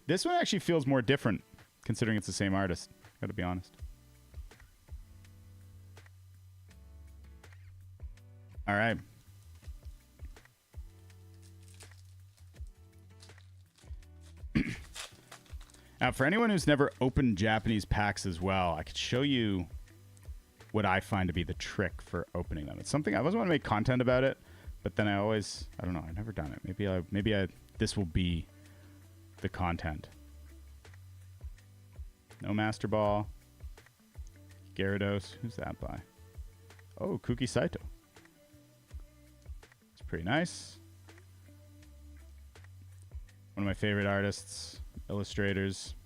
This one actually feels more different, considering it's the same artist. Gotta be honest. All right. Now, for anyone who's never opened Japanese packs as well, I could show you what I find to be the trick for opening them. It's something I always want to make content about it, but then I don't know, I've never done it. Maybe this will be the content. No Master Ball. Gyarados. Who's that by? Oh, Kuki Saito. It's pretty nice. One of my favorite artists, illustrators.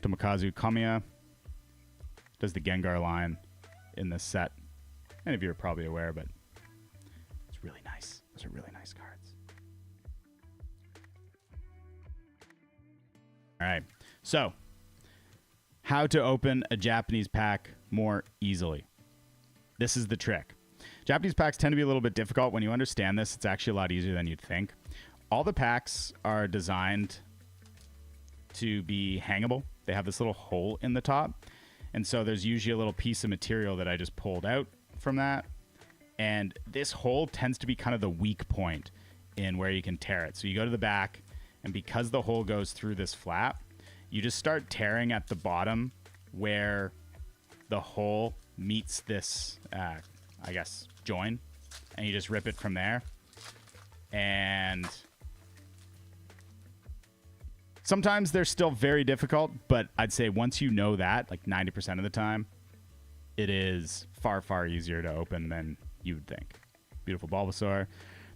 Tomokazu Kamiya does the Gengar line in this set. Many of you are probably aware, but it's really nice. Those are really nice cards. All right. So, how to open a Japanese pack more easily. This is the trick. Japanese packs tend to be a little bit difficult. When you understand this, it's actually a lot easier than you'd think. All the packs are designed to be hangable. They have this little hole in the top. And so there's usually a little piece of material that I just pulled out from that. And this hole tends to be kind of the weak point in where you can tear it. So you go to the back, and because the hole goes through this flap, you just start tearing at the bottom where the hole meets this, I guess, join, and you just rip it from there. And sometimes they're still very difficult, but I'd say once you know that, like 90% of the time, it is far, far easier to open than you would think. Beautiful Bulbasaur.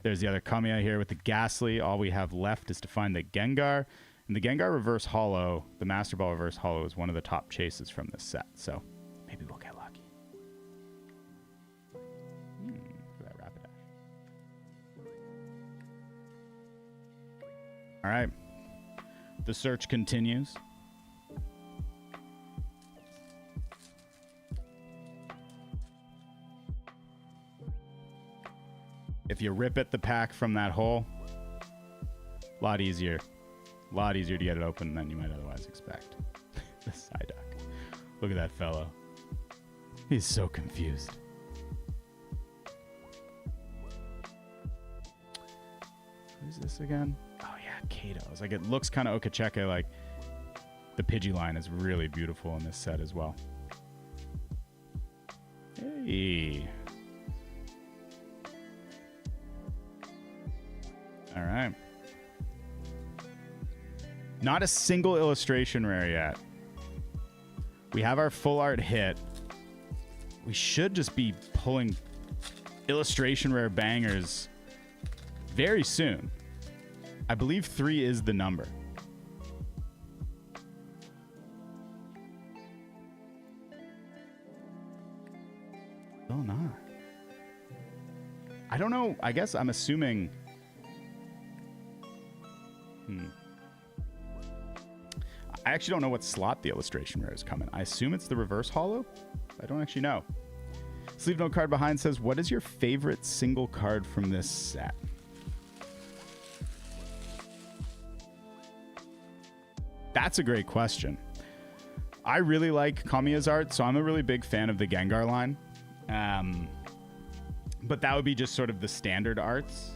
There's the other Kamiya here with the Ghastly. All we have left is to find the Gengar. And the Gengar Reverse Hollow, the Master Ball Reverse Hollow, is one of the top chases from this set. So maybe we'll get lucky. Look at that Rapidash. All right. The search continues. If you rip at the pack from that hole, a lot easier. A lot easier to get it open than you might otherwise expect. The Psyduck. Look at that fellow. He's so confused. Who's this again? Oh yeah, Kato. It's like, it looks kind of Okacheke like. The Pidgey-line is really beautiful in this set as well. Hey. All right. Not a single illustration rare yet. We have our full art hit. We should just be pulling illustration rare bangers very soon. I believe 3 is the number. Still not. I don't know. I guess I'm assuming... I actually don't know what slot the illustration rare is coming. I assume it's the reverse hollow. I don't actually know. Sleeve note card behind says, what is your favorite single card from this set? That's a great question. I really like Kamiya's art, so I'm a really big fan of the Gengar line. But that would be just sort of the standard arts.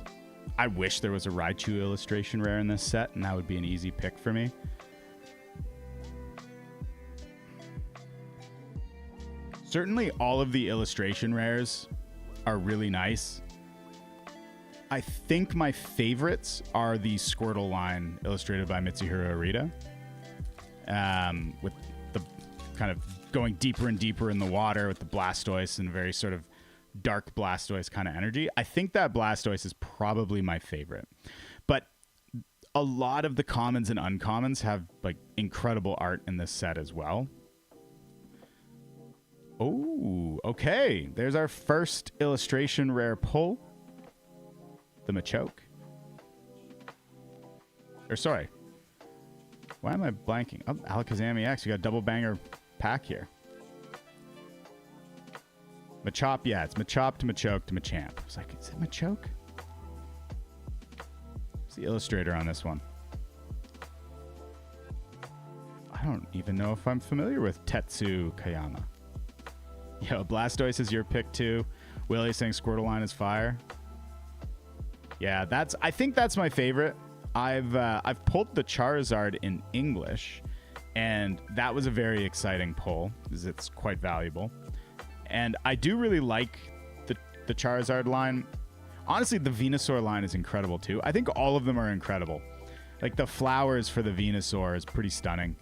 I wish there was a Raichu illustration rare in this set, and that would be an easy pick for me. Certainly all of the illustration rares are really nice. I think my favorites are the Squirtle line illustrated by Mitsuhiro Arita. With the kind of going deeper and deeper in the water with the Blastoise and very sort of dark Blastoise kind of energy. I think that Blastoise is probably my favorite. But a lot of the commons and uncommons have like incredible art in this set as well. Oh, okay. There's our first illustration rare pull. The Machoke. Or sorry. Why am I blanking? Oh, Alakazam EX. You got a double banger pack here. Machop, yeah, it's Machop to Machoke to Machamp. I was like, is it Machoke? Who's the illustrator on this one? I don't even know if I'm familiar with Tetsu Kayama. Yo, Blastoise is your pick too. Willie saying Squirtle line is fire. Yeah, I think that's my favorite. I've pulled the Charizard in English, and that was a very exciting pull because it's quite valuable. And I do really like the Charizard line. Honestly, the Venusaur line is incredible too. I think all of them are incredible. Like the flowers for the Venusaur is pretty stunning.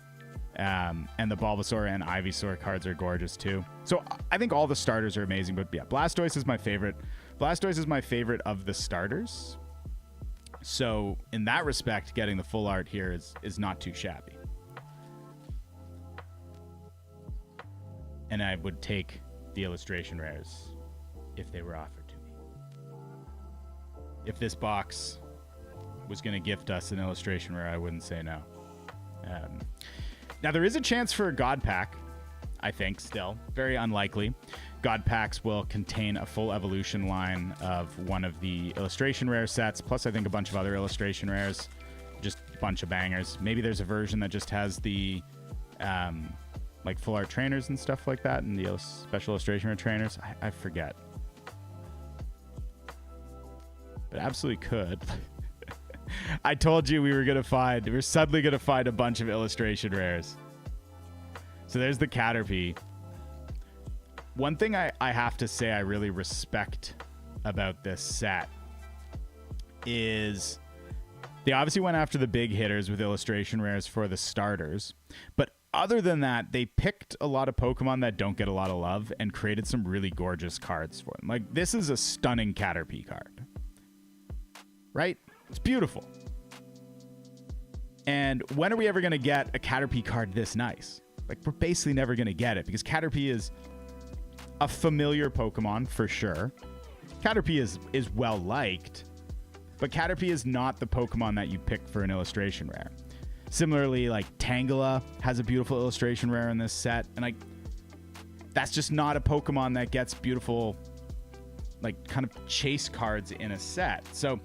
And the Bulbasaur and Ivysaur cards are gorgeous too. So I think all the starters are amazing. But yeah, Blastoise is my favorite. Blastoise is my favorite of the starters. So in that respect, getting the full art here is not too shabby. And I would take the illustration rares if they were offered to me. If this box was going to gift us an illustration rare, I wouldn't say no. Now, there is a chance for a God Pack, I think, still. Very unlikely. God Packs will contain a full evolution line of one of the illustration rare sets, plus I think a bunch of other illustration rares. Just a bunch of bangers. Maybe there's a version that just has the like full art trainers and stuff like that, and the special illustration rare trainers. I forget. But absolutely could. I told you we were suddenly gonna find a bunch of illustration rares. So there's the Caterpie. One thing I have to say I really respect about this set is they obviously went after the big hitters with illustration rares for the starters, but other than that, they picked a lot of Pokemon that don't get a lot of love and created some really gorgeous cards for them. Like, this is a stunning Caterpie card. Right? It's beautiful. And when are we ever going to get a Caterpie card this nice? Like, we're basically never going to get it because Caterpie is a familiar Pokemon for sure. Caterpie is well-liked, but Caterpie is not the Pokemon that you pick for an illustration rare. Similarly, like, Tangela has a beautiful illustration rare in this set, and like, that's just not a Pokemon that gets beautiful, like, kind of chase cards in a set. So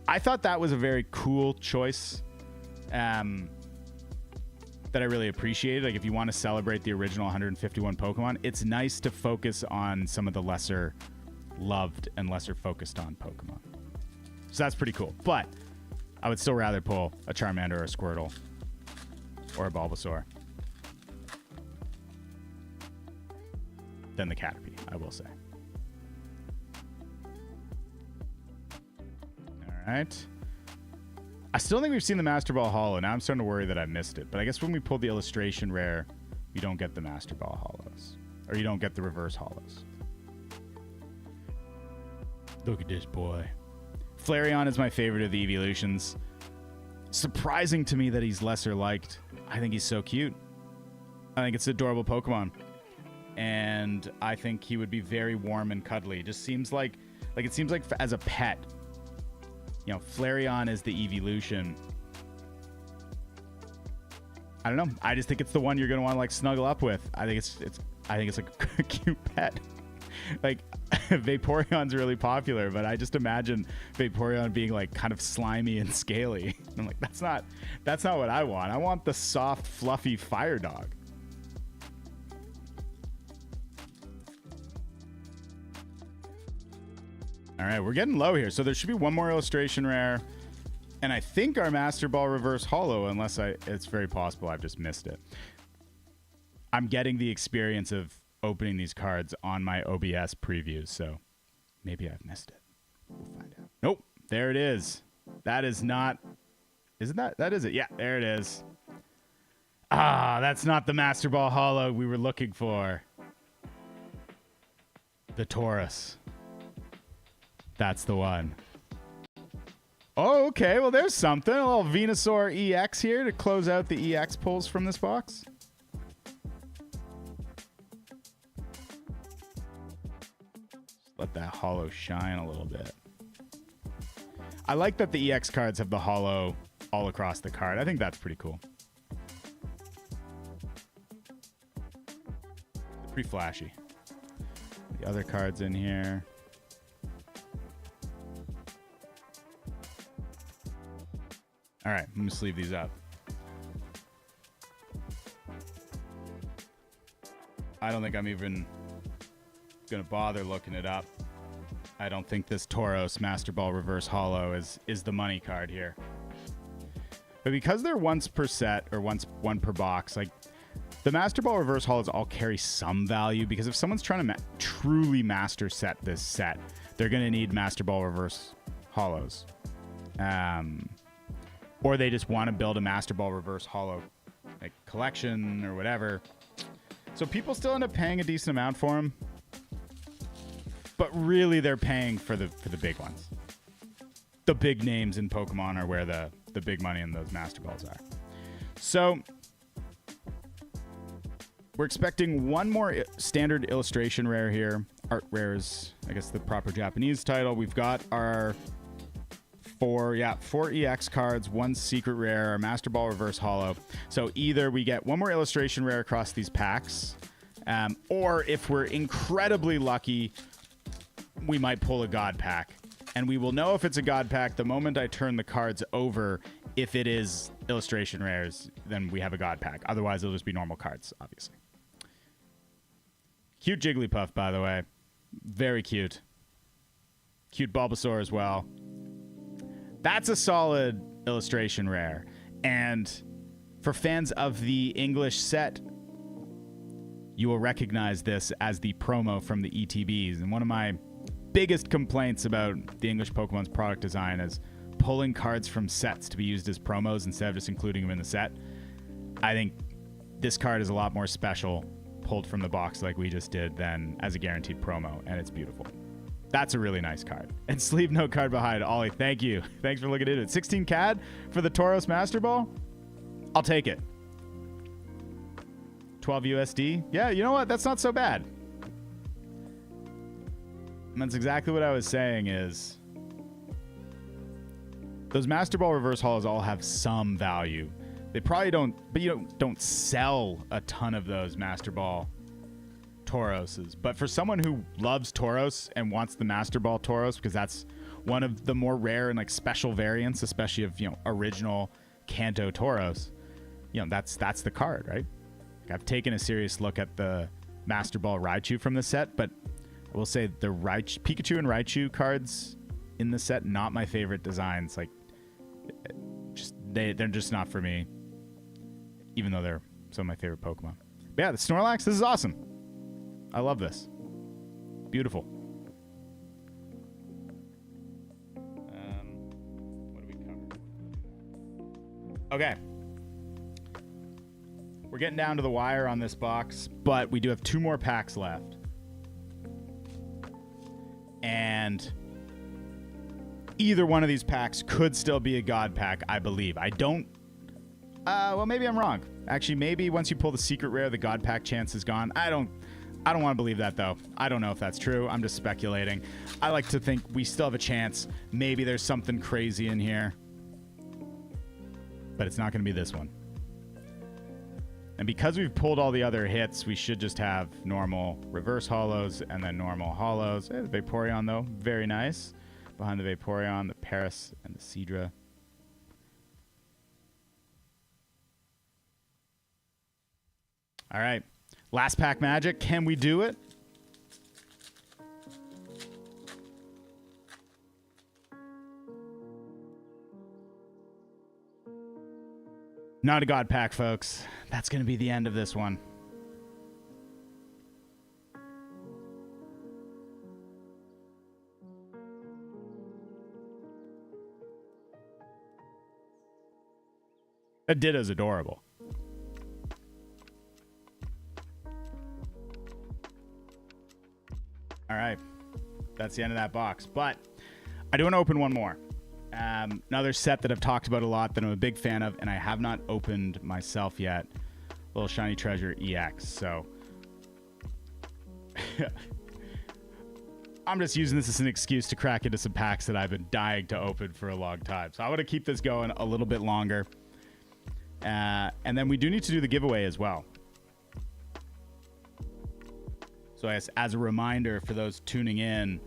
I thought that was a very cool choice that I really appreciated. Like, if you want to celebrate the original 151 Pokemon, it's nice to focus on some of the lesser loved and lesser focused on Pokemon. So that's pretty cool. But I would still rather pull a Charmander or a Squirtle or a Bulbasaur than the Caterpie, I will say. All right. I still think we've seen the Master Ball Holo. Now I'm starting to worry that I missed it. But I guess when we pulled the illustration rare, you don't get the Master Ball Holos. Or you don't get the reverse Holos. Look at this boy. Flareon is my favorite of the evolutions. Surprising to me that he's lesser liked. I think he's so cute. I think it's an adorable Pokemon. And I think he would be very warm and cuddly. It just seems like it seems like as a pet, you know, Flareon is the evolution. I don't know. I just think it's the one you're going to want to like snuggle up with. I think it's like a cute pet. Like, Vaporeon's really popular, but I just imagine Vaporeon being like kind of slimy and scaly. I'm like, that's not what I want. I want the soft, fluffy fire dog. All right, we're getting low here. So there should be one more illustration rare. And I think our Master Ball Reverse Holo, unless it's very possible I've just missed it. I'm getting the experience of opening these cards on my OBS previews, so maybe I've missed it. We'll find out. Nope, there it is. That is not... Isn't that... That is it. Yeah, there it is. Ah, that's not the Master Ball Holo we were looking for. The Taurus. That's the one. Oh, okay. Well, there's something. A little Venusaur EX here to close out the EX pulls from this box. Let that holo shine a little bit. I like that the EX cards have the holo all across the card. I think that's pretty cool. Pretty flashy. The other cards in here. All right, I'm going to sleeve these up. I don't think I'm even going to bother looking it up. I don't think this Tauros Master Ball Reverse Holo is the money card here. But because they're once per set or one per box, like the Master Ball Reverse Holos all carry some value because if someone's trying to truly master set this set, they're going to need Master Ball Reverse Holos. Or they just want to build a Master Ball Reverse Holo like collection or whatever. So people still end up paying a decent amount for them. But really, they're paying for the big ones. The big names in Pokemon are where the big money in those Master Balls are. So we're expecting one more standard illustration rare here. Art rares, I guess the proper Japanese title. We've got our four EX cards, one secret rare, our Master Ball Reverse Holo. So either we get one more illustration rare across these packs, or if we're incredibly lucky, we might pull a God Pack. And we will know if it's a God Pack the moment I turn the cards over. If it is illustration rares, then we have a God Pack. Otherwise, it'll just be normal cards, obviously. Cute Jigglypuff, by the way. Very cute. Cute Bulbasaur as well. That's a solid illustration rare. And for fans of the English set, you will recognize this as the promo from the ETBs. And one of my biggest complaints about the English Pokemon's product design is pulling cards from sets to be used as promos instead of just including them in the set. I think this card is a lot more special pulled from the box like we just did than as a guaranteed promo, and it's beautiful. That's a really nice card. And sleeve note card behind. Ollie, thank you. Thanks for looking into it. 16 CAD for the Tauros Master Ball? I'll take it. 12 USD? Yeah, you know what? That's not so bad. And that's exactly what I was saying is those Master Ball reverse hauls all have some value. They probably don't, but you don't sell a ton of those Master Ball Tauroses. But for someone who loves Tauros and wants the Master Ball Tauros, because that's one of the more rare and like special variants, especially of, you know, original Kanto Tauros, you know, that's the card, right? Like, I've taken a serious look at the Master Ball Raichu from the set, but I will say the Pikachu and Raichu cards in the set, not my favorite designs. Like, they're just not for me, even though they're some of my favorite Pokemon. But yeah, the Snorlax, this is awesome. I love this. Beautiful. What do we cover? Okay. We're getting down to the wire on this box, but we do have 2 more packs left. And either one of these packs could still be a God pack, I believe. I don't... well, maybe I'm wrong. Actually, maybe once you pull the secret rare, the God pack chance is gone. I don't want to believe that, though. I don't know if that's true. I'm just speculating. I like to think we still have a chance. Maybe there's something crazy in here. But it's not going to be this one. And because we've pulled all the other hits, we should just have normal reverse holos and then normal holos. The Vaporeon, though, very nice. Behind the Vaporeon, the Paris, and the Seadra. All right. Last pack magic. Can we do it? Not a God pack, folks. That's going to be the end of this one. That Ditto's adorable. All right. That's the end of that box. But I do want to open one more. Another set that I've talked about a lot that I'm a big fan of, and I have not opened myself yet. Little Shiny Treasure EX. So I'm just using this as an excuse to crack into some packs that I've been dying to open for a long time. So I want to keep this going a little bit longer. And then we do need to do the giveaway as well. So as a reminder for those tuning in,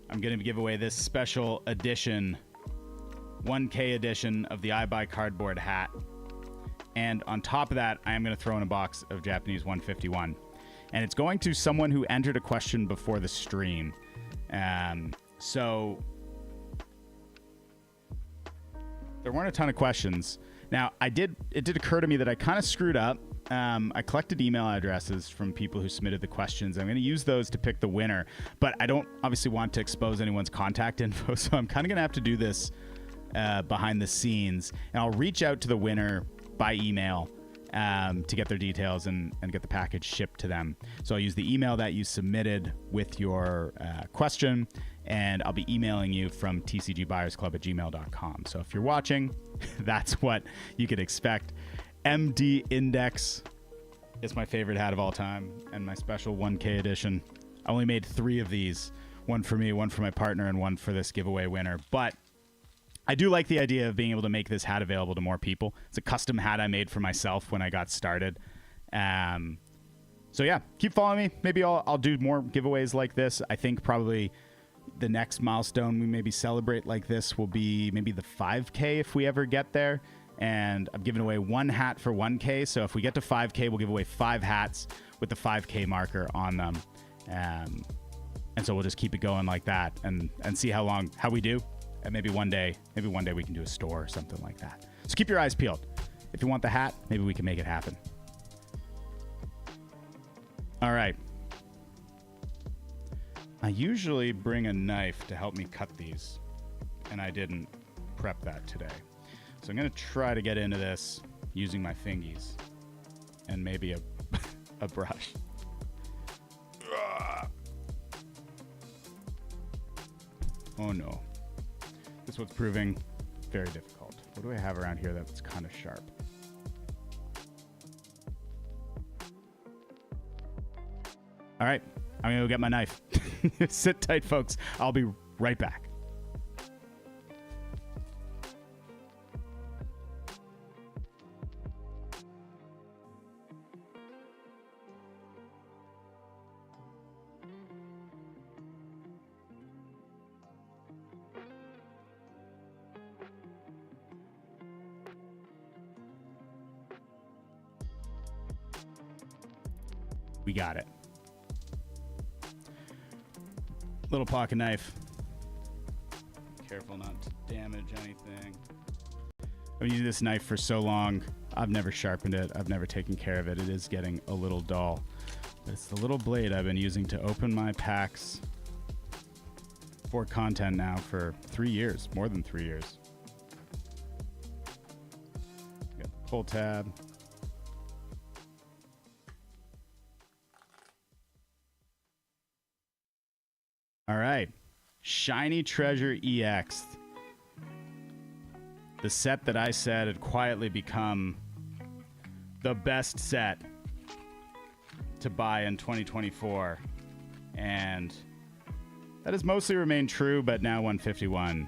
I'm going to give away this special edition, 1K edition of the I Buy Cardboard hat. And on top of that, I am going to throw in a box of Japanese 151. And it's going to someone who entered a question before the stream. So there weren't a ton of questions. Now, it did occur to me that I kind of screwed up. I collected email addresses from people who submitted the questions. I'm going to use those to pick the winner, but I don't obviously want to expose anyone's contact info, so I'm kind of going to have to do this behind the scenes, and I'll reach out to the winner by email to get their details and get the package shipped to them. So I'll use the email that you submitted with your question, and I'll be emailing you from tcgbuyersclub@gmail.com. So if you're watching, that's what you could expect. MD Index is my favorite hat of all time, and my special 1K edition. I only made 3 of these, one for me, one for my partner, and one for this giveaway winner. But I do like the idea of being able to make this hat available to more people. It's a custom hat I made for myself when I got started. So yeah, keep following me. Maybe I'll do more giveaways like this. I think probably the next milestone we maybe celebrate like this will be maybe the 5K if we ever get there. And I'm giving away 1 hat for 1K. So if we get to 5K, we'll give away 5 hats with the 5K marker on them. And so we'll just keep it going like that and see how we do. And maybe one day we can do a store or something like that. So keep your eyes peeled. If you want the hat, maybe we can make it happen. All right. I usually bring a knife to help me cut these, and I didn't prep that today. So I'm going to try to get into this using my fingies and maybe a brush. Oh no. This one's proving very difficult. What do I have around here that's kind of sharp? All right, I'm gonna go get my knife. Sit tight, folks. I'll be right back. We got it. Little pocket knife. Careful not to damage anything. I've been using this knife for so long. I've never sharpened it. I've never taken care of it. It is getting a little dull. But it's the little blade I've been using to open my packs for content now for 3 years, more than 3 years. Got the pull tab. All right, Shiny Treasure EX. The set that I said had quietly become the best set to buy in 2024. And that has mostly remained true, but now 151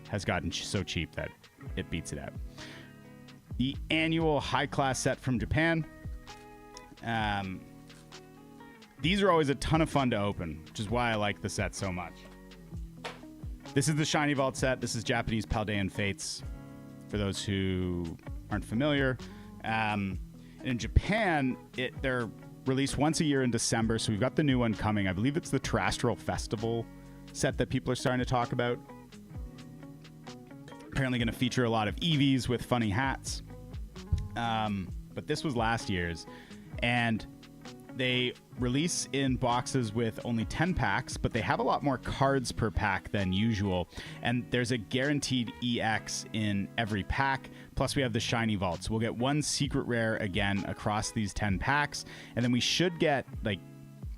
has gotten so cheap that it beats it out. The annual high-class set from Japan. These are always a ton of fun to open, which is why I like the set so much. This is the Shiny Vault set. This is Japanese Paldean Fates, for those who aren't familiar. In Japan, they're released once a year in December, so we've got the new one coming. I believe it's the Terrestrial Festival set that people are starting to talk about. Apparently going to feature a lot of Eevees with funny hats. But this was last year's, and they release in boxes with only 10 packs, but they have a lot more cards per pack than usual. And there's a guaranteed EX in every pack. Plus, we have the Shiny Vault. So we'll get one secret rare again across these 10 packs. And then we should get like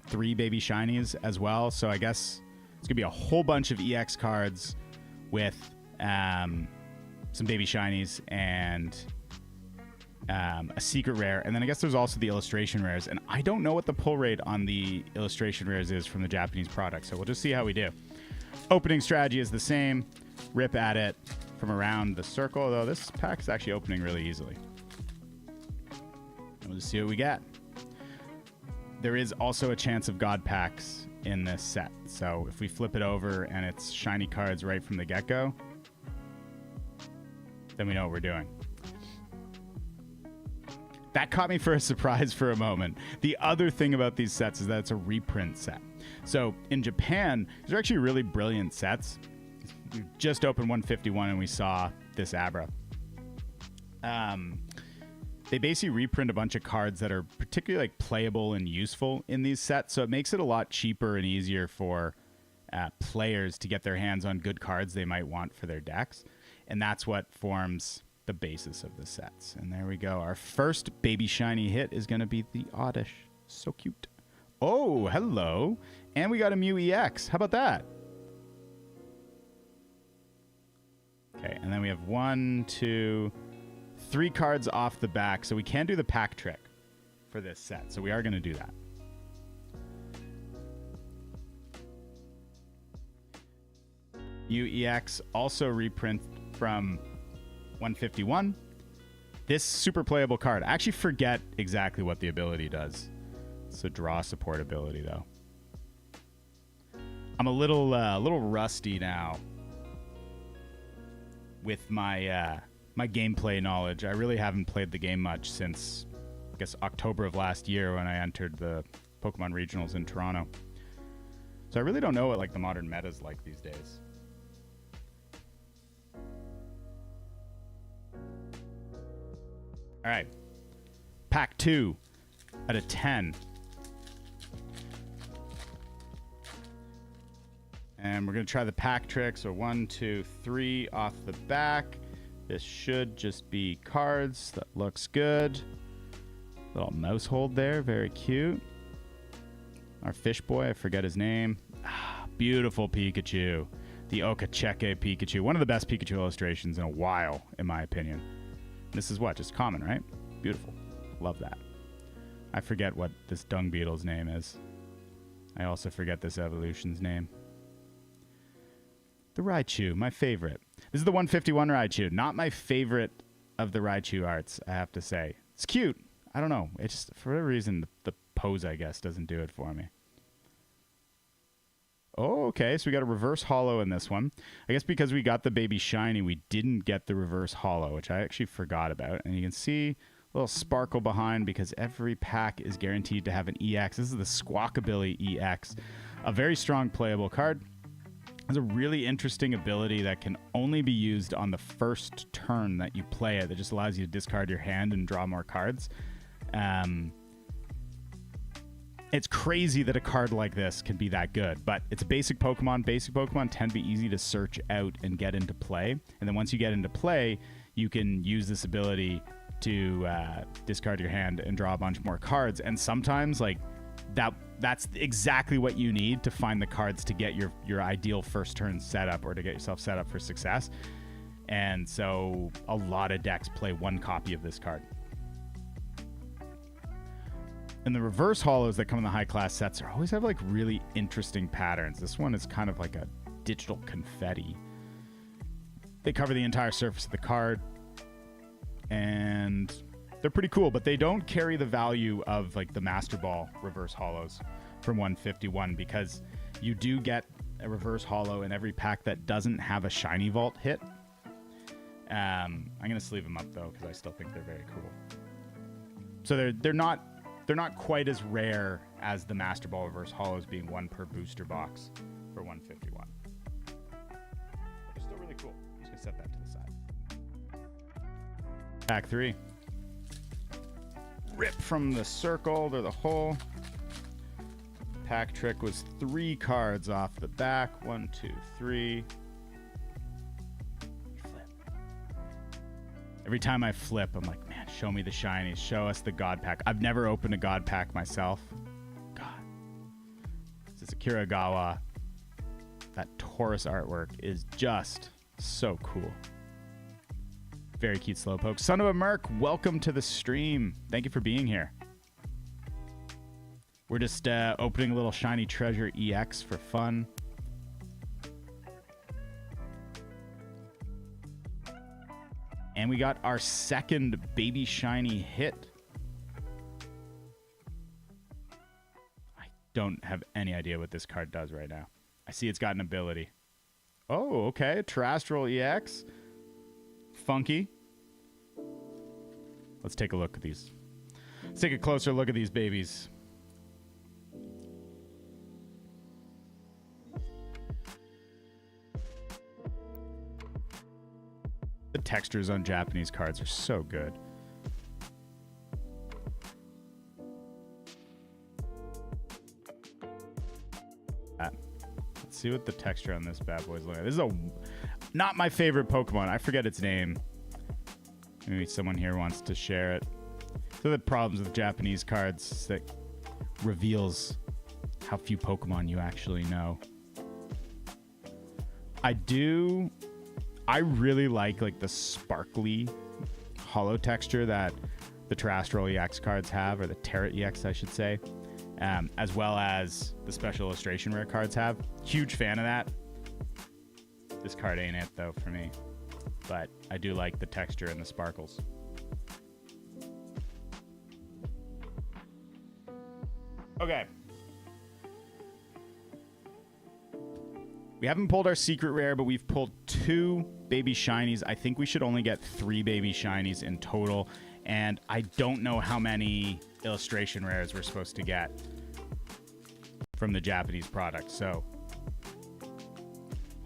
3 baby shinies as well. So I guess it's going to be a whole bunch of EX cards with some baby shinies and a secret rare, and then I guess there's also the illustration rares, and I don't know what the pull rate on the illustration rares is from the Japanese product, so we'll just see how we do. Opening strategy is the same. Rip at it from around the circle, although this pack is actually opening really easily. We'll just see what we get. There is also a chance of God packs in this set, so if we flip it over and it's shiny cards right from the get-go, then we know what we're doing. That caught me for a surprise for a moment. The other thing about these sets is that it's a reprint set. So in Japan, these are actually really brilliant sets. We just opened 151 and we saw this Abra. They basically reprint a bunch of cards that are particularly like playable and useful in these sets. So it makes it a lot cheaper and easier for players to get their hands on good cards they might want for their decks. And that's what forms the basis of the sets. And there we go. Our first baby shiny hit is going to be the Oddish. So cute. Oh, hello. And we got a Mew EX. How about that? Okay, and then we have 1, 2, 3 cards off the back. So we can do the pack trick for this set. So we are going to do that. Mew EX also reprint from 151. This super playable card. I actually forget exactly what the ability does. It's a draw support ability, though. I'm a little rusty now with my my gameplay knowledge. I really haven't played the game much since, I guess, October of last year when I entered the Pokemon Regionals in Toronto. So I really don't know what like the modern meta is like these days. All right. Pack 2 out of 10. And we're going to try the pack trick. So 1, 2, 3 off the back. This should just be cards. That looks good. Little mouse hold there. Very cute. Our fish boy, I forget his name. Beautiful Pikachu. The Okacheke Pikachu. One of the best Pikachu illustrations in a while, in my opinion. This is what? Just common, right? Beautiful. Love that. I forget what this dung beetle's name is. I also forget this evolution's name. The Raichu, my favorite. This is the 151 Raichu. Not my favorite of the Raichu arts, I have to say. It's cute. I don't know. It's just, for whatever reason, the pose, I guess, doesn't do it for me. Oh, okay. So we got a reverse holo in this one. I guess because we got the baby shiny, we didn't get the reverse holo, which I actually forgot about. And you can see a little sparkle behind because every pack is guaranteed to have an EX. This is the Squawkabilly EX. A very strong playable card. Has a really interesting ability that can only be used on the first turn that you play it. That just allows you to discard your hand and draw more cards. It's crazy that a card like this can be that good, but it's a basic Pokemon. Basic Pokemon tend to be easy to search out and get into play. And then once you get into play, you can use this ability to discard your hand and draw a bunch more cards. And sometimes, like, that's exactly what you need to find the cards to get your ideal first turn setup or to get yourself set up for success. And so a lot of decks play one copy of this card. And the reverse holos that come in the high class sets always have like really interesting patterns. This one is kind of like a digital confetti. They cover the entire surface of the card and they're pretty cool, but they don't carry the value of like the Master Ball reverse holos from 151 because you do get a reverse holo in every pack that doesn't have a shiny vault hit. I'm gonna sleeve them up though because I still think they're very cool. So they're not quite as rare as the Master Ball reverse holos being one per booster box for 151. But they're still really cool. I'm just gonna set that to the side. Pack 3. Rip from the circle to the hole. Pack trick was 3 cards off the back. 1, 2, 3. Flip. Every time I flip, I'm like, man, show me the shinies. Show us the God Pack. I've never opened a God Pack myself. God. This is Kiragawa. That Taurus artwork is just so cool. Very cute Slowpoke. Son of a Merc, welcome to the stream. Thank you for being here. We're just opening a little Shiny Treasure EX for fun. And we got our second Baby Shiny hit. I don't have any idea what this card does right now. I see it's got an ability. Oh, okay. Terrestrial EX. Funky. Let's take a look at these. Let's take a closer look at these babies. The textures on Japanese cards are so good. Let's see what the texture on this bad boy's like. This is not my favorite Pokemon. I forget its name. Maybe someone here wants to share it. So the problems with Japanese cards is that reveals how few Pokemon you actually know. I really like the sparkly holo texture that the Terrestrial EX cards have, or the Terra EX, I should say, as well as the Special Illustration Rare cards have. Huge fan of that. This card ain't it, though, for me. But I do like the texture and the sparkles. Okay. We haven't pulled our secret rare, but we've pulled 2 baby shinies. I think we should only get 3 baby shinies in total. And I don't know how many illustration rares we're supposed to get from the Japanese product. So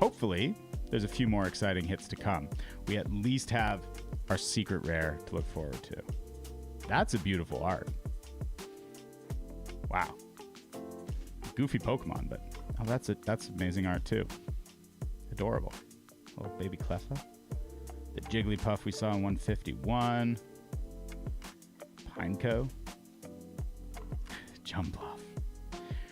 hopefully there's a few more exciting hits to come. We at least have our secret rare to look forward to. That's a beautiful art. Wow. Goofy Pokemon, but oh, that's amazing art too. Adorable. Little baby Cleffa. The Jigglypuff we saw in 151. Pineco. Jumpluff.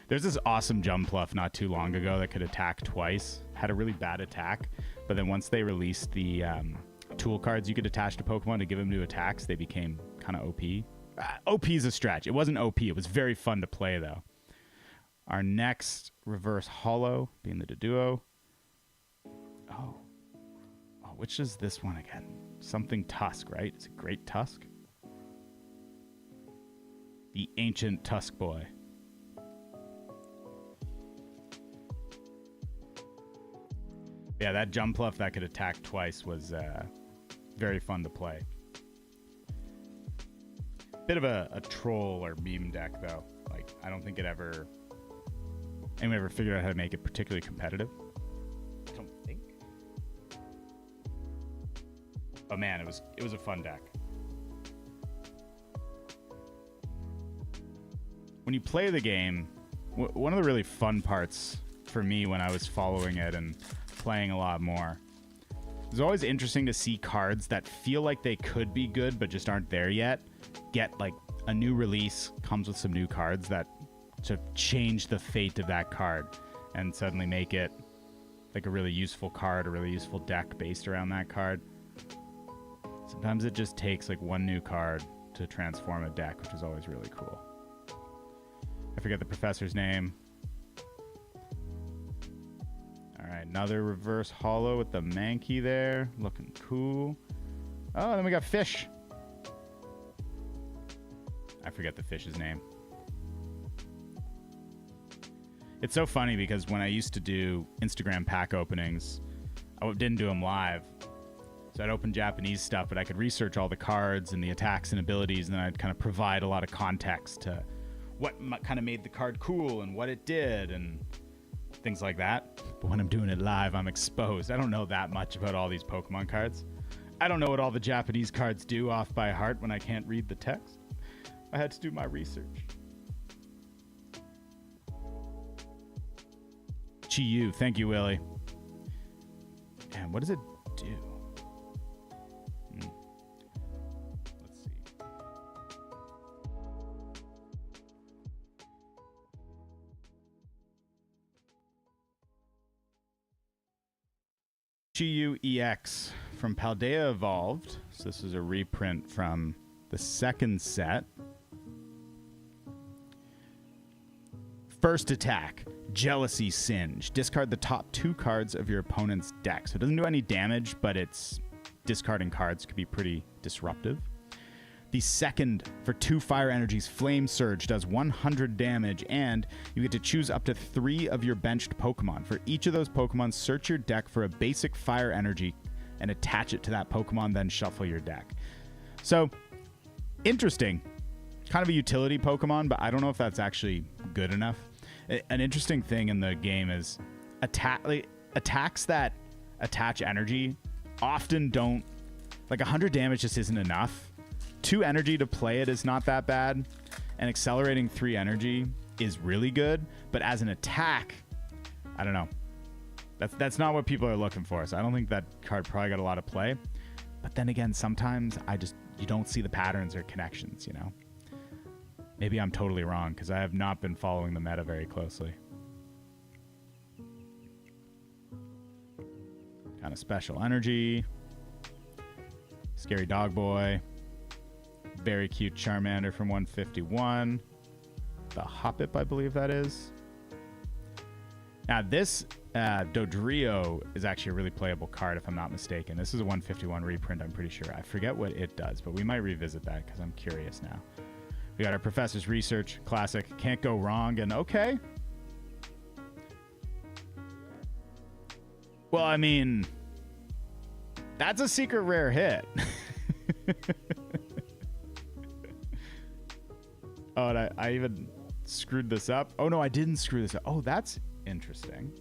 There's this awesome Jumpluff not too long ago that could attack twice. Had a really bad attack, but then once they released the tool cards you could attach to Pokemon to give them new attacks, they became kind of OP. OP is a stretch. It wasn't OP. It was very fun to play, though. Our next reverse holo being the Doduo. Oh, which is this one again? Something Tusk, right? It's a Great Tusk. The Ancient Tusk Boy. Yeah, that Jumpluff that could attack twice was very fun to play. Bit of a troll or meme deck, though. Like, I don't think anyone ever figured out how to make it particularly competitive. I don't think. But man, it was a fun deck. When you play the game, one of the really fun parts for me when I was following it and playing a lot more, it's always interesting to see cards that feel like they could be good but just aren't there yet get like a new release, comes with some new cards that to change the fate of that card and suddenly make it like a really useful card, a really useful deck based around that card. Sometimes it just takes like one new card to transform a deck, which is always really cool. I forget the professor's name. All right, another reverse holo with the Mankey there, looking cool. Oh, then we got Fish. I forget the fish's name. It's so funny because when I used to do Instagram pack openings, I didn't do them live. So I'd open Japanese stuff, but I could research all the cards and the attacks and abilities, and then I'd kind of provide a lot of context to what kind of made the card cool and what it did and things like that. But when I'm doing it live, I'm exposed. I don't know that much about all these Pokemon cards. I don't know what all the Japanese cards do off by heart when I can't read the text. I had to do my research. Chi-Yu, thank you, Willie. And what does it do? Let's see. Chi-Yu EX from Paldea Evolved. So this is a reprint from the second set. First attack, Jealousy Singe. Discard the top 2 cards of your opponent's deck. So it doesn't do any damage, but its discarding cards could be pretty disruptive. The second, for 2 fire energies, Flame Surge does 100 damage, and you get to choose up to 3 of your benched Pokemon. For each of those Pokemon, search your deck for a basic fire energy and attach it to that Pokemon, then shuffle your deck. So, interesting. Kind of a utility Pokemon, but I don't know if that's actually good enough. An interesting thing in the game is attacks that attach energy often don't, like 100 damage just isn't enough. 2 energy to play it is not that bad, and accelerating 3 energy is really good, but as an attack, I don't know. That's not what people are looking for, so I don't think that card probably got a lot of play. But then again, sometimes you don't see the patterns or connections, you know? Maybe I'm totally wrong, because I have not been following the meta very closely. Kind of special energy. Scary Dog Boy. Very cute Charmander from 151. The Hoppip, I believe that is. Now, this Dodrio is actually a really playable card, if I'm not mistaken. This is a 151 reprint, I'm pretty sure. I forget what it does, but we might revisit that, because I'm curious now. We got our Professor's Research, classic, can't go wrong, and okay. Well, I mean, that's a secret rare hit. Oh, and I even screwed this up. Oh, no, I didn't screw this up. Oh, that's interesting.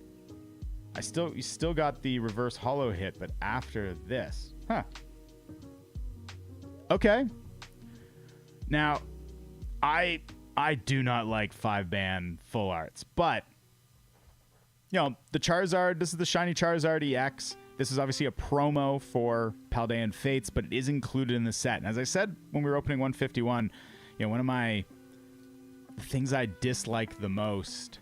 You still got the reverse holo hit, but after this. Huh. Okay. Now, I do not like 5-band full arts, but you know, the Charizard, this is the shiny Charizard EX. This is obviously a promo for Paldean Fates, but it is included in the set. And as I said when we were opening 151, you know, one of my things I dislike the most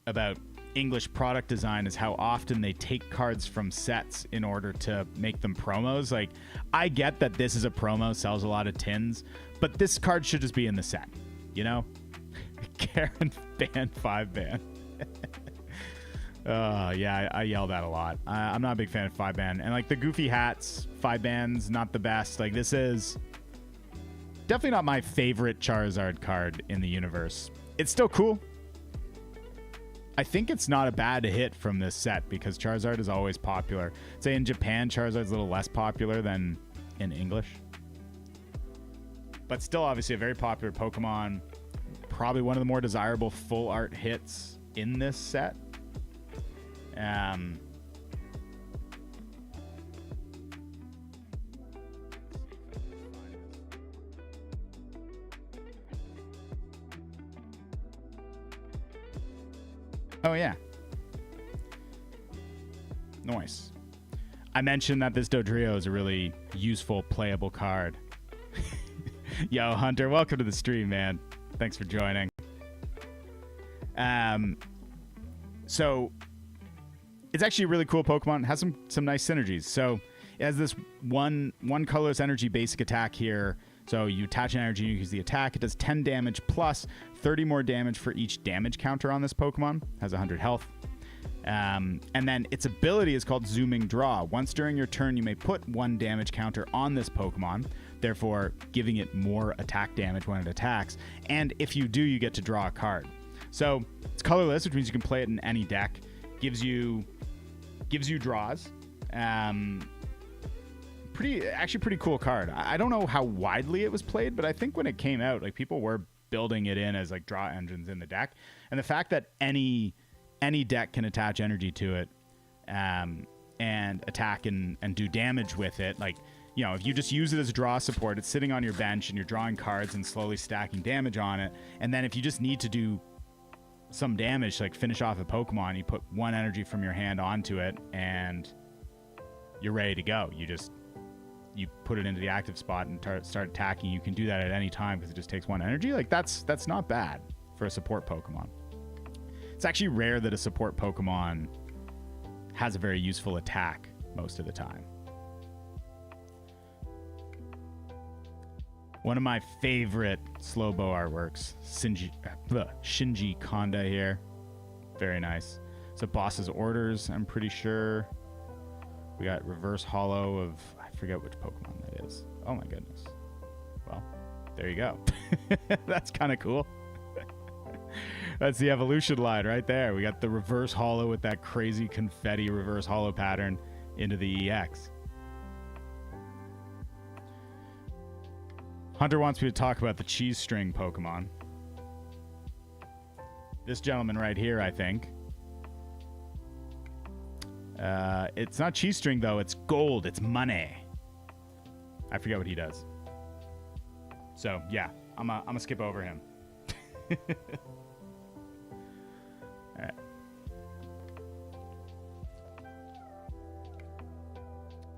about English product design is how often they take cards from sets in order to make them promos. Like, I get that this is a promo, sells a lot of tins, but this card should just be in the set, you know? Karen band 5-band. Yeah, I yell that a lot. I'm not a big fan of 5-band. And like the goofy hats, 5-band's not the best. Like, this is definitely not my favorite Charizard card in the universe. It's still cool. I think it's not a bad hit from this set because Charizard is always popular. Say in Japan, Charizard's a little less popular than in English. But still obviously a very popular Pokemon. Probably one of the more desirable full art hits in this set. Oh, yeah. Nice. I mentioned that this Dodrio is a really useful, playable card. Yo, Hunter, welcome to the stream, man. Thanks for joining. So, it's actually a really cool Pokemon. It has some nice synergies. So, it has this one colorless energy basic attack here. So you attach an energy, you use the attack. It does 10 damage plus 30 more damage for each damage counter on this Pokemon. Has 100 health. And then its ability is called Zooming Draw. Once during your turn, you may put 1 damage counter on this Pokemon, therefore giving it more attack damage when it attacks. And if you do, you get to draw a card. So it's colorless, which means you can play it in any deck. Gives you draws. Pretty cool card. I don't know how widely it was played, but I think when it came out, like, people were building it in as like draw engines in the deck. And the fact that any deck can attach energy to it and attack and do damage with it, like, you know, if you just use it as draw support, it's sitting on your bench and you're drawing cards and slowly stacking damage on it. And then if you just need to do some damage, like finish off a Pokemon, you put 1 energy from your hand onto it and you're ready to go. You put it into the active spot and start attacking. You can do that at any time because it just takes 1 energy. Like, that's not bad for a support Pokemon. It's actually rare that a support Pokemon has a very useful attack most of the time. One of my favorite Slowbo artworks, Shinji Konda here. Very nice. So boss's orders, I'm pretty sure. We got reverse holo of, I forget which Pokemon that is. Oh my goodness. Well, there you go. That's kind of cool. That's the evolution line right there. We got the reverse holo with that crazy confetti reverse holo pattern into the EX. Hunter wants me to talk about the cheese string Pokemon. This gentleman right here, I think. It's not cheese string though, it's gold, it's money. I forget what he does. So yeah, I'm gonna skip over him. Alright.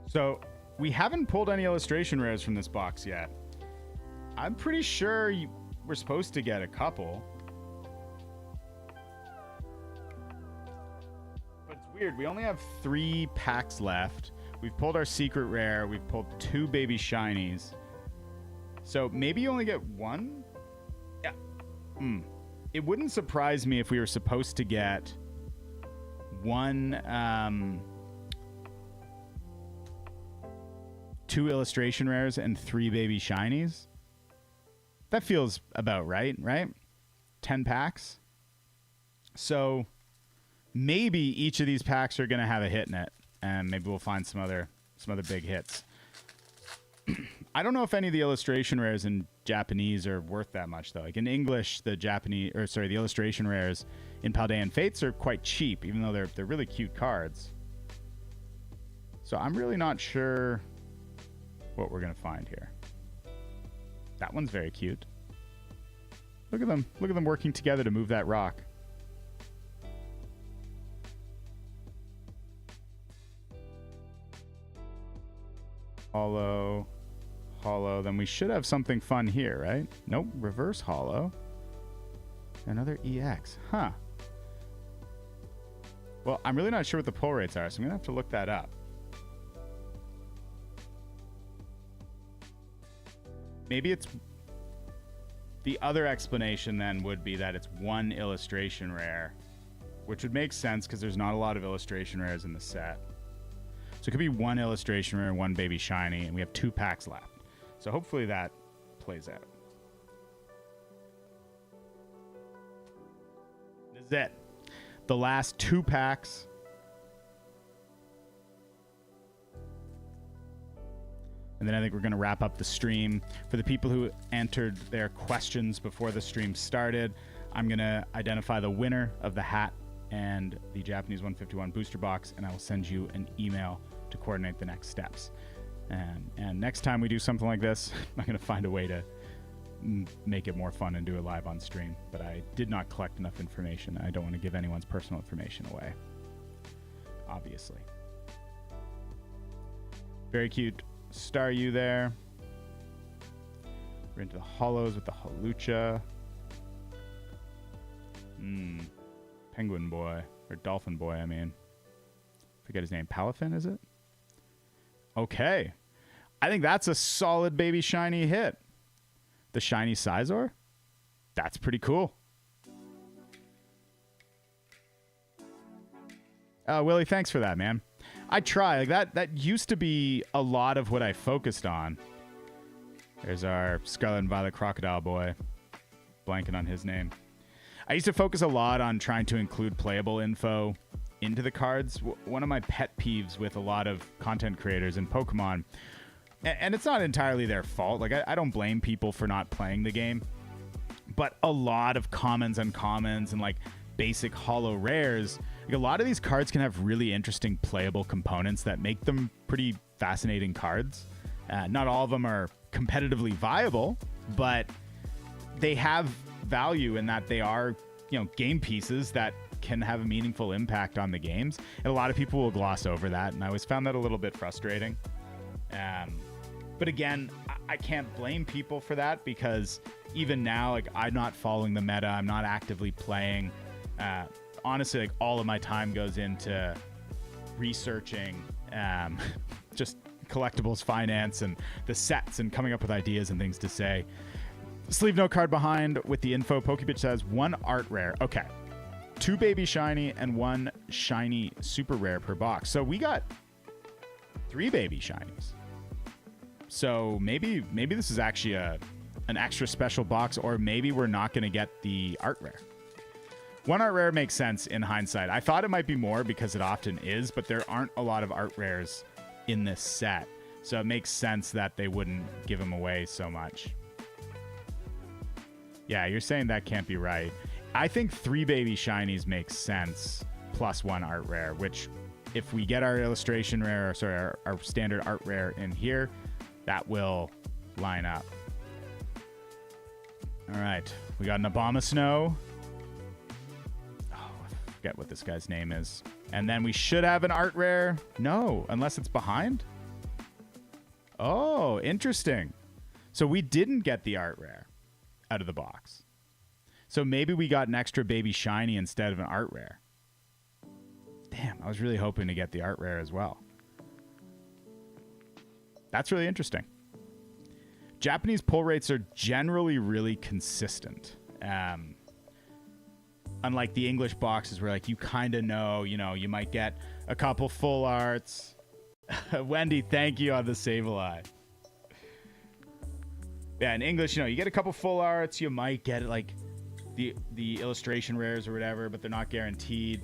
So we haven't pulled any illustration rares from this box yet. I'm pretty sure we're supposed to get a couple. Weird. We only have 3 packs left. We've pulled our secret rare. We've pulled 2 baby shinies. So maybe you only get 1? Yeah. It wouldn't surprise me if we were supposed to get 2 illustration rares and 3 baby shinies. That feels about right? 10 packs. So maybe each of these packs are going to have a hit in it, and maybe we'll find some other big hits. I don't know if any of the illustration rares in Japanese are worth that much, though. Like in English, the illustration rares in Paldean Fates are quite cheap, even though they're really cute cards. So I'm really not sure what we're going to find here. That one's very cute. Look at them. Look at them working together to move that rock. Hollow. Hollow. Then we should have something fun here, right? Nope. Reverse hollow. Another EX. Huh. Well, I'm really not sure what the pull rates are, so I'm going to have to look that up. Maybe it's... The other explanation then would be that it's one illustration rare, which would make sense because there's not a lot of illustration rares in the set. So it could be one illustration rare, one baby shiny, and we have 2 packs left. So hopefully that plays out. This is it. The last 2 packs. And then I think we're going to wrap up the stream. For the people who entered their questions before the stream started, I'm going to identify the winner of the hat and the Japanese 151 booster box, and I will send you an email to coordinate the next steps. And next time we do something like this, I'm going to find a way to make it more fun and do it live on stream. But I did not collect enough information. I don't want to give anyone's personal information away, obviously. Very cute Staryu there. We're into the hollows with the Hawlucha. Penguin boy. Or dolphin boy, I mean. Forget his name. Palafin, is it? Okay. I think that's a solid baby shiny hit. The shiny Scizor? That's pretty cool. Willie, thanks for that, man. I try. Like that used to be a lot of what I focused on. There's our Scarlet and Violet Crocodile boy. Blanking on his name. I used to focus a lot on trying to include playable info into the cards. One of my pet peeves with a lot of content creators in Pokemon, and it's not entirely their fault. Like I don't blame people for not playing the game, but a lot of commons, uncommons, and like basic holo rares, like a lot of these cards can have really interesting playable components that make them pretty fascinating cards. Not all of them are competitively viable, but they have value in that they are, game pieces that can have a meaningful impact on the games. And a lot of people will gloss over that, and I always found that a little bit frustrating. But again, I can't blame people for that, because even now, like, I'm not following the meta. I'm not actively playing. Honestly, like, all of my time goes into researching just collectibles finance and the sets and coming up with ideas and things to say. Sleeve note card behind with the info. Pokebitch says 1 art rare. Okay. 2 baby shiny and 1 shiny super rare per box. So we got 3 baby shinies. So maybe this is actually an extra special box, or maybe we're not going to get the art rare. 1 art rare makes sense in hindsight. I thought it might be more because it often is, but there aren't a lot of art rares in this set. So it makes sense that they wouldn't give them away so much. Yeah, you're saying that can't be right. I think 3 baby shinies makes sense, plus 1 art rare, which if we get our illustration rare, our standard art rare in here, that will line up. All right, we got an Abomasnow. Oh, I forget what this guy's name is. And then we should have an art rare. No, unless it's behind. Oh, interesting. So we didn't get the art rare out of the box. So maybe we got an extra baby shiny instead of an art rare. Damn, I was really hoping to get the art rare as well. That's really interesting. Japanese pull rates are generally really consistent. Unlike the English boxes where, like, you kind of know, you might get a couple full arts. Wendy, thank you on the Sableye. Yeah, in English, you get a couple full arts. You might get, like, the illustration rares or whatever, but they're not guaranteed.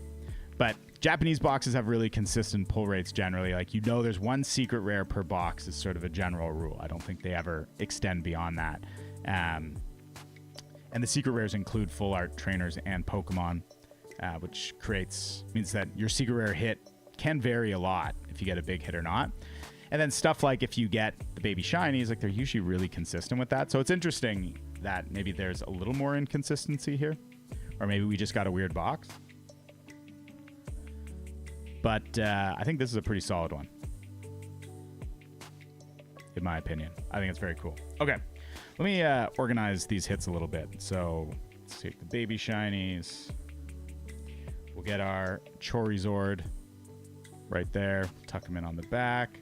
But Japanese boxes have really consistent pull rates generally. Like, there's 1 secret rare per box is sort of a general rule. I don't think they ever extend beyond that. And the secret rares include full art trainers and Pokemon, which means that your secret rare hit can vary a lot if you get a big hit or not. And then stuff like if you get the baby shinies, like they're usually really consistent with that. So it's interesting that maybe there's a little more inconsistency here. Or maybe we just got a weird box. But I think this is a pretty solid one, in my opinion. I think it's very cool. Okay, let me organize these hits a little bit. So let's take the baby shinies. We'll get our Chorizord right there. Tuck them in on the back.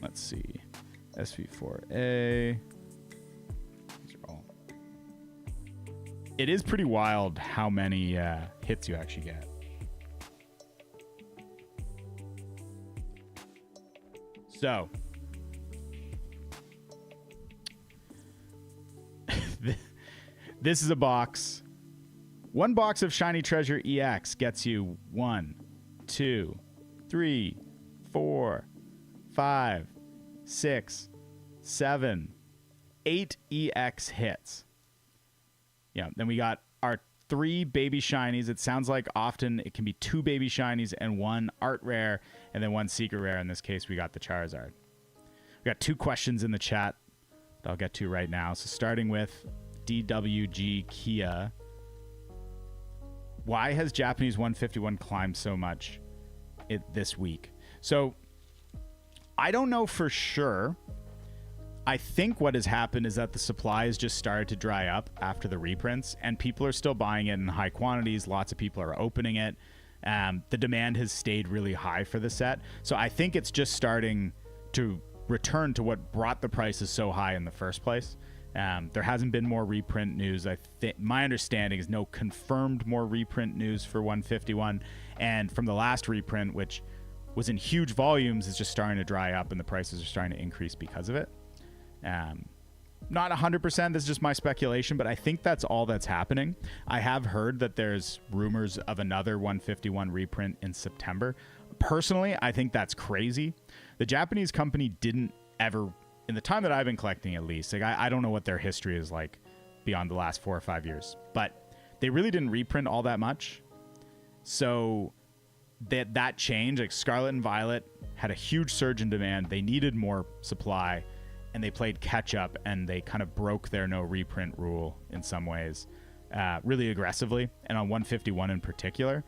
Let's see. SV4A. These are all. It is pretty wild how many hits you actually get. So, this is a box. One box of Shiny Treasure EX gets you 1, 2, 3, 4, 5, 6, 7, 8 EX hits. Yeah, then we got our 3 baby shinies. It sounds like often it can be 2 baby shinies and 1 art rare and then 1 secret rare. In this case, we got the Charizard. We got 2 questions in the chat that I'll get to right now. So starting with DWG Kia. Why has Japanese 151 climbed so much this week? So I don't know for sure. I think what has happened is that the supply has just started to dry up after the reprints, and people are still buying it in high quantities. Lots of people are opening it. The demand has stayed really high for the set. So I think it's just starting to return to what brought the prices so high in the first place. There hasn't been more reprint news. My understanding is no confirmed more reprint news for 151. And from the last reprint, which was in huge volumes, is just starting to dry up and the prices are starting to increase because of it. Not 100%, this is just my speculation, but I think that's all that's happening. I have heard that there's rumors of another 151 reprint in September. Personally, I think that's crazy. The Japanese company didn't ever, in the time that I've been collecting at least, like I don't know what their history is like beyond the last 4 or 5 years, but they really didn't reprint all that much. So that change, like Scarlet and Violet had a huge surge in demand. They needed more supply, and they played catch up, and they kind of broke their no reprint rule in some ways really aggressively, and on 151 in particular.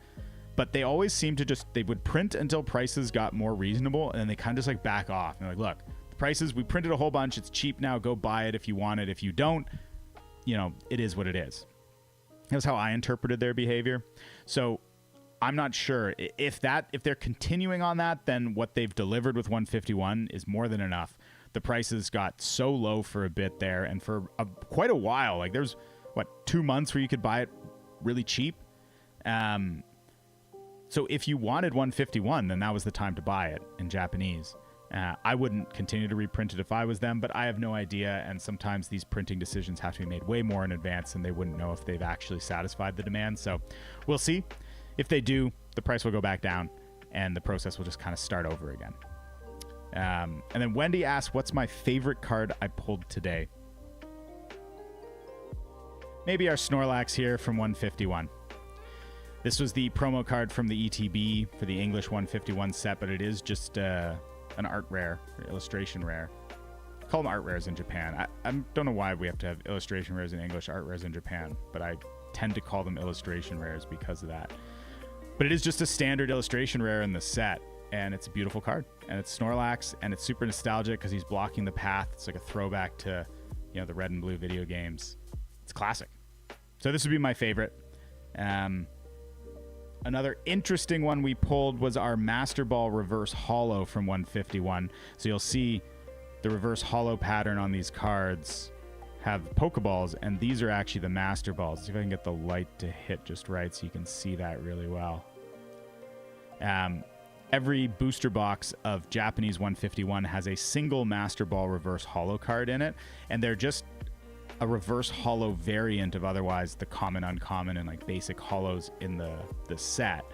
But they always seemed to they would print until prices got more reasonable, and then they kind of just like back off. And they're like, look, the prices, we printed a whole bunch. It's cheap now. Go buy it if you want it. If you don't, it is what it is. That was how I interpreted their behavior. So I'm not sure if they're continuing on that, then what they've delivered with 151 is more than enough. The prices got so low for a bit there, and for quite a while, like there's 2 months where you could buy it really cheap. So if you wanted 151, then that was the time to buy it in Japanese. I wouldn't continue to reprint it if I was them, but I have no idea, and sometimes these printing decisions have to be made way more in advance, and they wouldn't know if they've actually satisfied the demand. So we'll see. If they do, the price will go back down, and the process will just kind of start over again. And then Wendy asked, what's my favorite card I pulled today? Maybe our Snorlax here from 151. This was the promo card from the ETB for the English 151 set, but it is just an art rare, or illustration rare. Call them art rares in Japan. I don't know why we have to have illustration rares in English, art rares in Japan, but I tend to call them illustration rares because of that. But it is just a standard illustration rare in the set, and it's a beautiful card. And it's Snorlax, and it's super nostalgic because he's blocking the path. It's like a throwback to, the red and blue video games. It's classic. So this would be my favorite. Another interesting one we pulled was our Master Ball Reverse Holo from 151. So you'll see the reverse holo pattern on these cards have Pokeballs, and these are actually the Master Balls. See if I can get the light to hit just right so you can see that really well. Every booster box of Japanese 151 has a single Master Ball Reverse Holo card in it, and they're just a reverse holo variant of otherwise the common, uncommon, and like basic holos in the set.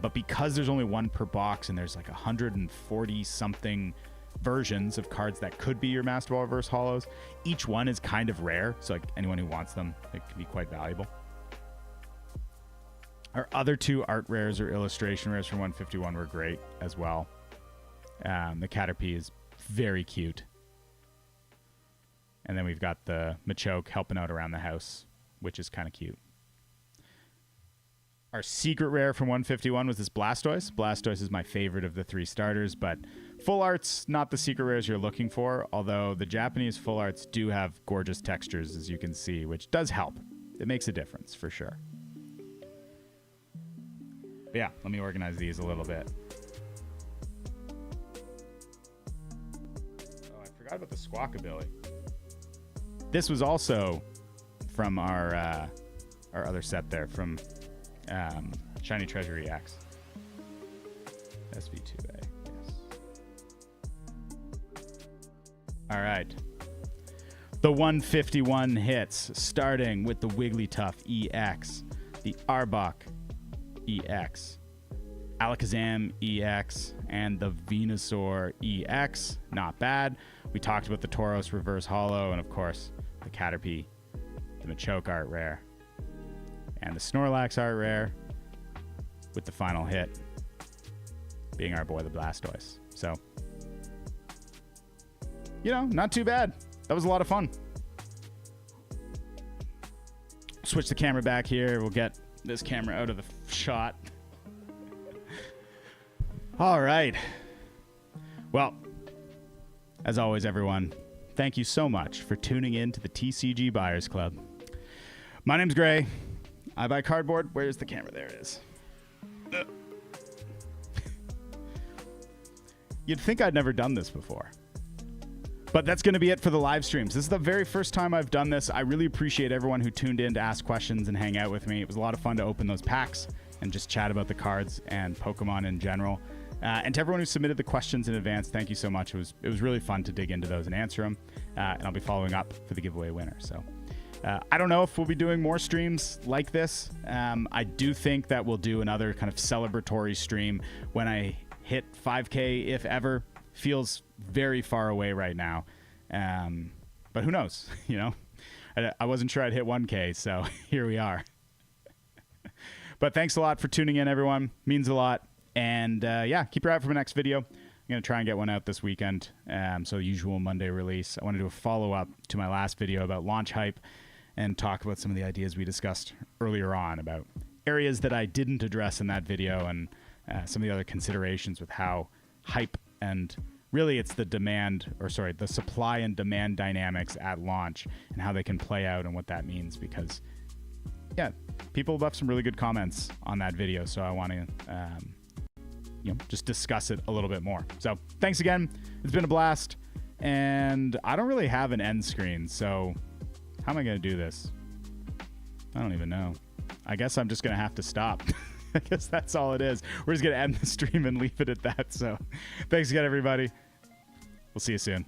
But because there's only one per box and there's like 140 something versions of cards that could be your Master Ball Reverse Holos, each one is kind of rare. So like anyone who wants them, it can be quite valuable. Our other two art rares or illustration rares from 151 were great as well. The Caterpie is very cute. And then we've got the Machoke helping out around the house, which is kind of cute. Our secret rare from 151 was this Blastoise. Blastoise is my favorite of the three starters, but full art's not the secret rares you're looking for, although the Japanese full arts do have gorgeous textures, as you can see, which does help. It makes a difference, for sure. But yeah, let me organize these a little bit. Oh, I forgot about the Squawkabilly. This was also from our other set there, from Shiny Treasury X. SV2A, yes. All right. The 151 hits, starting with the Wigglytuff EX, the Arbok EX, Alakazam EX, and the Venusaur EX. Not bad. We talked about the Tauros Reverse Holo, and of course, the Caterpie, the Machoke art rare, and the Snorlax art rare, with the final hit being our boy, the Blastoise. So, you know, not too bad. That was a lot of fun. Switch the camera back here. We'll get this camera out of the shot. All right. Well, as always, everyone, thank you so much for tuning in to the TCG Buyers Club. My name's Gray. I buy cardboard. Where's the camera? There it is. You'd think I'd never done this before. But that's going to be it for the live streams. This is the very first time I've done this. I really appreciate everyone who tuned in to ask questions and hang out with me. It was a lot of fun to open those packs and just chat about the cards and Pokemon in general. And to everyone who submitted the questions in advance, thank you so much. It was really fun to dig into those and answer them. And I'll be following up for the giveaway winner. So I don't know if we'll be doing more streams like this. I do think that we'll do another kind of celebratory stream when I hit 5K, if ever. Feels very far away right now. But who knows? You know, I wasn't sure I'd hit 1K, so here we are. But thanks a lot for tuning in, everyone. Means a lot. And yeah, keep your eye out for my next video. I'm going to try and get one out this weekend. So usual Monday release. I want to do a follow-up to my last video about launch hype and talk about some of the ideas we discussed earlier on about areas that I didn't address in that video and some of the other considerations with how hype and really it's the supply and demand dynamics at launch and how they can play out and what that means, because yeah, people left some really good comments on that video, so I want to just discuss it a little bit more. So thanks again. It's been a blast, and I don't really have an end screen, so how am I going to do this? I don't even know. I guess I'm just going to have to stop. I guess that's all it is. We're just going to end the stream and leave it at that. So thanks again, everybody. We'll see you soon.